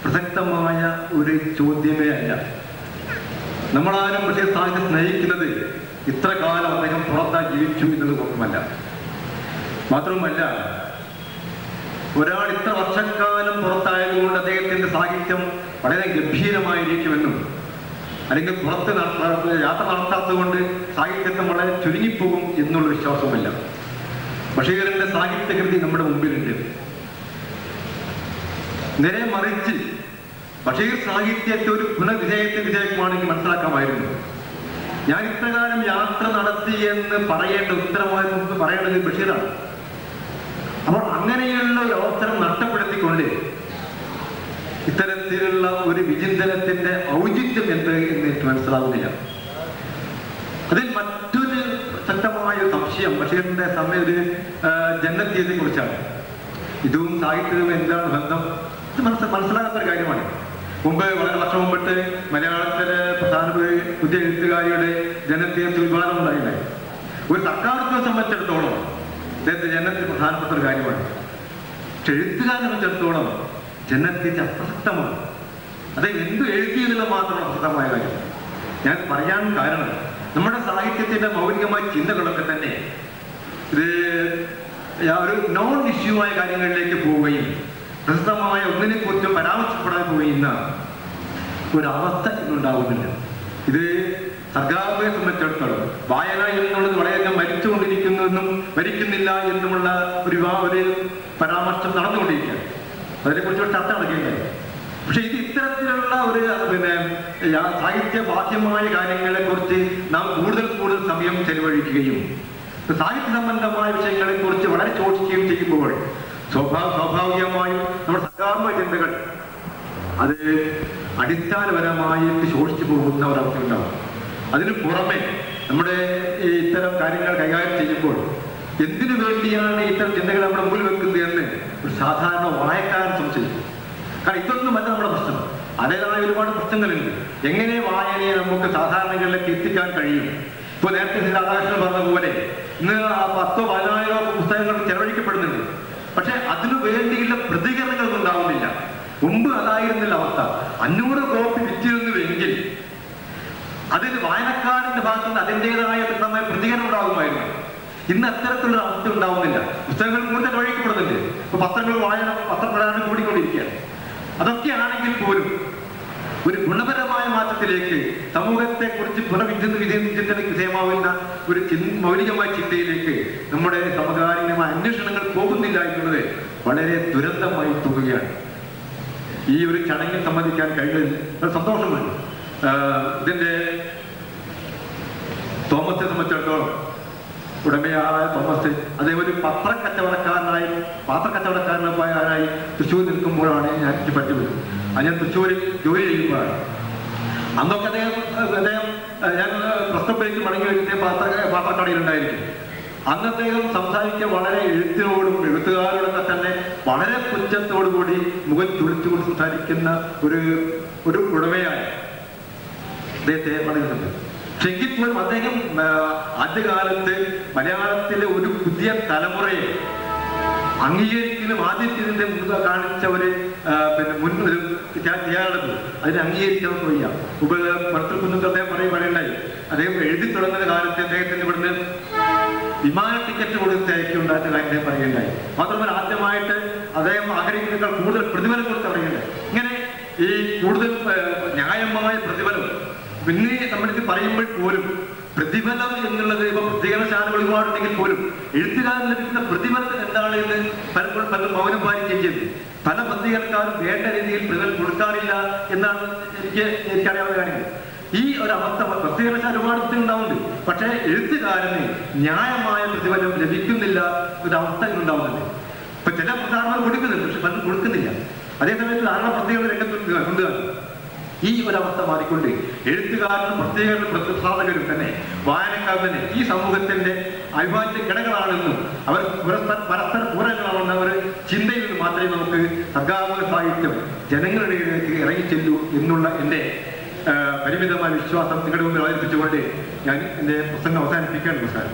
പ്രസക്തമായ ഒരു ചോദ്യമേ അല്ല. നമ്മളാരും ബഷീർ സാഹിത്യം സ്നേഹിക്കുന്നത് ഇത്ര കാലം അദ്ദേഹം പുറത്തായി ജീവിച്ചു എന്നത് മാത്രമല്ല. ഒരാൾ ഇത്ര വർഷക്കാലം പുറത്തായതുകൊണ്ട് അദ്ദേഹത്തിന്റെ സാഹിത്യം വളരെ ഗംഭീരമായിരിക്കുമെന്നും അല്ലെങ്കിൽ പുറത്ത് യാത്ര നടത്താത്തതുകൊണ്ട് സാഹിത്യത്തെ വളരെ ചുരുങ്ങിപ്പോകും എന്നുള്ള വിശ്വാസവുമല്ല. ബഷീറിന്റെ സാഹിത്യകൃതി നമ്മുടെ മുമ്പിലുണ്ട്. നേരെ മറിച്ച് ബഷീർ സാഹിത്യത്തെ ഒരു പുനർവിധേയത്തിന് വിധേയമാണെങ്കിൽ മനസ്സിലാക്കാമായിരുന്നു. ഞാൻ ഇത്രകാലം യാത്ര നടത്തി എന്ന് പറയേണ്ട ഉത്തരവാദിത്വം പറയേണ്ടത് ബഷീറാണ്. അപ്പോൾ അങ്ങനെയുള്ള ഒരു അവസരം നഷ്ടപ്പെടുത്തിക്കൊണ്ട് ഇത്തരത്തിലുള്ള ഒരു വിചിന്തനത്തിന്റെ ഔചിത്യം എന്ത് എന്ന് എനിക്ക് മനസ്സിലാവുന്നില്ല. അതിൽ മറ്റൊരു ശക്തമായ സംശയം ബഷീറിന്റെ ഒരു ജന്നത്തിയതിനെ കുറിച്ചാണ്. ഇതും സാഹിത്യവും എന്താണ് ബന്ധം, ഇത് മനസ്സിലാകാത്തൊരു കാര്യമാണ്. വളരെ വർഷം മുമ്പിട്ട് മലയാളത്തിലെ പ്രധാന പുതിയ എഴുത്തുകാരിയുടെ ജനനത്തീയത്തിൽ ഉദ്ഘാടനം ഉണ്ടായില്ലേ. ഒരു സർക്കാരിനെ സംബന്ധിച്ചിടത്തോളം അദ്ദേഹത്തെ ജനനത്തിൽ പ്രധാനപ്പെട്ട ഒരു കാര്യമാണ്. പക്ഷെ എഴുത്തുകാരനെ സംബന്ധിച്ചിടത്തോളം ജനനത്തീയ അപ്രസക്തമാണ്. അദ്ദേഹം എന്ത് എഴുതിയതിനുള്ള മാത്രമാണ് പ്രസക്തമായ കാര്യം. ഞാൻ പറയാൻ കാരണം നമ്മുടെ സാഹിത്യത്തിന്റെ മൗലികമായ ചിന്തകളൊക്കെ തന്നെ ഇത് ഒരു നോൺ ഇഷ്യൂമായ കാര്യങ്ങളിലേക്ക് പോവുകയും പ്രസിദ്ധമായ ഒന്നിനെ കുറിച്ചും പരാമർശപ്പെടാൻ പോവുന്ന ഒരവസ്ഥ ഇന്നുണ്ടാകുന്നില്ല. ഇത് സർക്കാരിനെ സംബന്ധിച്ചിടത്തോളം വായന എന്നുള്ളത് വളരെയധികം മരിച്ചുകൊണ്ടിരിക്കുന്നുവെന്നും മരിക്കുന്നില്ല എന്നുമുള്ള ഒരു പരാമർശം നടന്നുകൊണ്ടിരിക്കുകയാണ്. അതിനെക്കുറിച്ച് ചർച്ച നടക്കുകയുണ്ടായി. പക്ഷെ ഇത് ഇത്തരത്തിലുള്ള ഒരു സാഹിത്യ ബാഹ്യമായ കാര്യങ്ങളെ കുറിച്ച് നാം കൂടുതൽ സമയം ചെലവഴിക്കുകയും സാഹിത്യ സംബന്ധമായ വിഷയങ്ങളെ കുറിച്ച് വളരെ ചോദിക്കുകയും ചെയ്യുമ്പോൾ സ്വാഭാവികമായും നമ്മുടെ സർക്കാരിന്റെ ചിന്തകൾ അത് അടിസ്ഥാനപരമായിട്ട് ശോഷിച്ചു പോകുന്ന ഒരവസ്ഥ ഉണ്ടാവും. അതിനു പുറമെ നമ്മുടെ ഇത്തരം കാര്യങ്ങൾ കൈകാര്യം ചെയ്യുമ്പോൾ എന്തിനു വേണ്ടിയാണ് ഇത്തരം ചിന്തകൾ നമ്മുടെ മുമ്പിൽ വെക്കുന്നത് എന്ന് ഒരു സാധാരണ വായക്കാരൻ സംശയിക്കും. കാരണം ഇതൊന്നുമല്ല നമ്മുടെ പ്രശ്നം. അതേതായ ഒരുപാട് പ്രശ്നങ്ങളുണ്ട്. എങ്ങനെ വായനയെ നമുക്ക് സാധാരണകളിലേക്ക് എത്തിക്കാൻ കഴിയും? ഇപ്പൊ നേരത്തെ രാധാകൃഷ്ണൻ പറഞ്ഞ പോലെ ഇന്ന് 10-14 പുസ്തകങ്ങൾ ചെലവഴിക്കപ്പെടുന്നുണ്ട്. പക്ഷെ അതിനു വേണ്ടിയുള്ള പ്രതികരണങ്ങളൊന്നും ഉണ്ടാവുന്നില്ല. മുമ്പ് അതായിരുന്നില്ല അവസ്ഥ. 500 കോപ്പി വിറ്റിരുന്നുവെങ്കിൽ അതിന് വായനക്കാരന്റെ ഭാഗത്തുനിന്ന് അതിൻ്റെതായ വ്യക്തമായ പ്രതികരണം ഉണ്ടാകുമായിരുന്നു. ഇന്ന് അത്തരത്തിലുള്ള അവസ്ഥ ഉണ്ടാവുന്നില്ല. പുസ്തകങ്ങൾ കൂടുതൽ വഴിക്കപ്പെടുന്നുണ്ട്. ഇപ്പൊ പത്രപ്രചാരണം കൂടിക്കൊണ്ടിരിക്കുകയാണ്. അതൊക്കെയാണെങ്കിൽ പോലും ഒരു ഗുണപരമായ മാറ്റത്തിലേക്ക് സമൂഹത്തെ കുറിച്ച് പുനർവിചിന്തനയ്ക്ക് വിധേയമാവുന്ന ഒരു മൗലികമായ ചിന്തയിലേക്ക് നമ്മുടെ സമകാലീനമായ അന്വേഷണങ്ങൾ പോകുന്നില്ല എന്നുള്ളത് വളരെ ദുരന്തമായി തോന്നുകയാണ്. ഈ ഒരു ചടങ്ങിൽ സംബന്ധിക്കാൻ കഴിഞ്ഞതിൽ സന്തോഷമുണ്ട്. ഇതിന്റെ തോമസിനെ സംബന്ധിച്ചിടത്തോളം ഉടമയായ തോമസ് അദ്ദേഹം ഒരു പാത്രക്കച്ചവടക്കാരനായി തൃശ്ശൂർ നിൽക്കുമ്പോഴാണ് ഞാൻ പരിചയപ്പെട്ടത്. ഞാൻ തൃശ്ശൂരിൽ ജോലി ചെയ്യുമ്പോഴാണ്. അന്നൊക്കെ അദ്ദേഹം ഞാൻ പ്രശ്നത്തിലേക്ക് മടങ്ങി വരുന്ന പാത്രക്കടയിലുണ്ടായിരിക്കും. അന്ന് അദ്ദേഹം സംസാരിക്കാൻ വളരെ എഴുത്തുകാരോടൊക്കെ തന്നെ വളരെ പുച്ഛത്തോടുകൂടി മുഖം ചുളിച്ചുകൊണ്ട് സംസാരിക്കുന്ന ഒരു ഉടമയായി അദ്ദേഹത്തെ പറയുന്നുണ്ട്. എങ്കിൽ പോലും അദ്ദേഹം ആദ്യകാലത്ത് മലയാളത്തിലെ ഒരു പുതിയ തലമുറയെ അംഗീകരിക്കുന്നതും ആദ്യത്തിന്റെ കാണിച്ച ഒരു തയ്യാറെടുപ്പ് അതിനെ അംഗീകരിക്കാൻ വയ്യ. മർത്തക്കുന്നുണ്ട് അദ്ദേഹം പറയുണ്ടായി. അദ്ദേഹം എഴുതി തുടങ്ങുന്ന കാലത്ത് അദ്ദേഹത്തിന് ഇവിടുന്ന് വിമാന ടിക്കറ്റ് കൊടുത്ത് അയക്കുണ്ടായിട്ട് കാര്യം പറയുകയുണ്ടായി. മാത്രമല്ല ആദ്യമായിട്ട് അദ്ദേഹം ആഗ്രഹിക്കുന്നതിനേക്കാൾ കൂടുതൽ പ്രതിഫലം കൊടുത്ത് പറയുകയുണ്ടായി. ഇങ്ങനെ ഈ കൂടുതൽ ന്യായമായ പ്രതിഫലം പിന്നെ നമ്മളിത് പറയുമ്പോൾ പോലും പ്രതിഫലം എന്നുള്ളത് ഇപ്പൊ പ്രതികരണശാലകൾ ഒരുപാടുണ്ടെങ്കിൽ പോലും എഴുത്തുകാരൻ ലഭിക്കുന്ന പ്രതിഫലത്തിന് എന്താണ് എന്ന് പലപ്പോഴും പലരും മൗനം പാലിക്കുകയും ചെയ്തു. പല പ്രതികരണക്കാരും വേണ്ട രീതിയിൽ പ്രതിഫലം കൊടുക്കാറില്ല എന്നാണ് എനിക്കറിയാവുന്ന കാര്യങ്ങൾ. ഈ ഒരു അവസ്ഥ പ്രത്യേകശാല ഒരുപാട് ഉണ്ടാവുന്നുണ്ട്. പക്ഷേ എഴുത്തുകാരന് ന്യായമായ പ്രതിഫലം ലഭിക്കുന്നില്ല ഒരു അവസ്ഥ ഉണ്ടാവുന്നുണ്ട്. ഇപ്പൊ ചില പ്രധാനങ്ങൾ കൊടുക്കുന്നുണ്ട്, പക്ഷെ പലരും കൊടുക്കുന്നില്ല. അതേസമയത്ത് ധാരാളം പ്രത്യേക രംഗത്ത് കൊണ്ടുവന്നു. ഈ ഒരവസ്ഥ മാറിക്കൊണ്ട് എഴുത്തുകാരനും പ്രത്യേക പ്രസാധകരും തന്നെ വായനക്കാർ തന്നെ ഈ സമൂഹത്തിന്റെ അവിഭാജ്യ ഘടകങ്ങളാണെന്നും അവർ പരസ്പര പൂരങ്ങളാണെന്ന് അവർ ചിന്തയിൽ നിന്ന് മാത്രമേ നമുക്ക് സർഗാത്മക സാഹിത്യം ജനങ്ങളിലേക്ക് ഇറങ്ങിച്ചെല്ലൂ എന്നുള്ള എൻ്റെ പരിമിതമായ വിശ്വാസം നിങ്ങളുടെ മുമ്പിൽ അവതരിപ്പിച്ചുകൊണ്ട് ഞാൻ എൻ്റെ പ്രസംഗം അവസാനിപ്പിക്കാൻ നമസ്കാരം.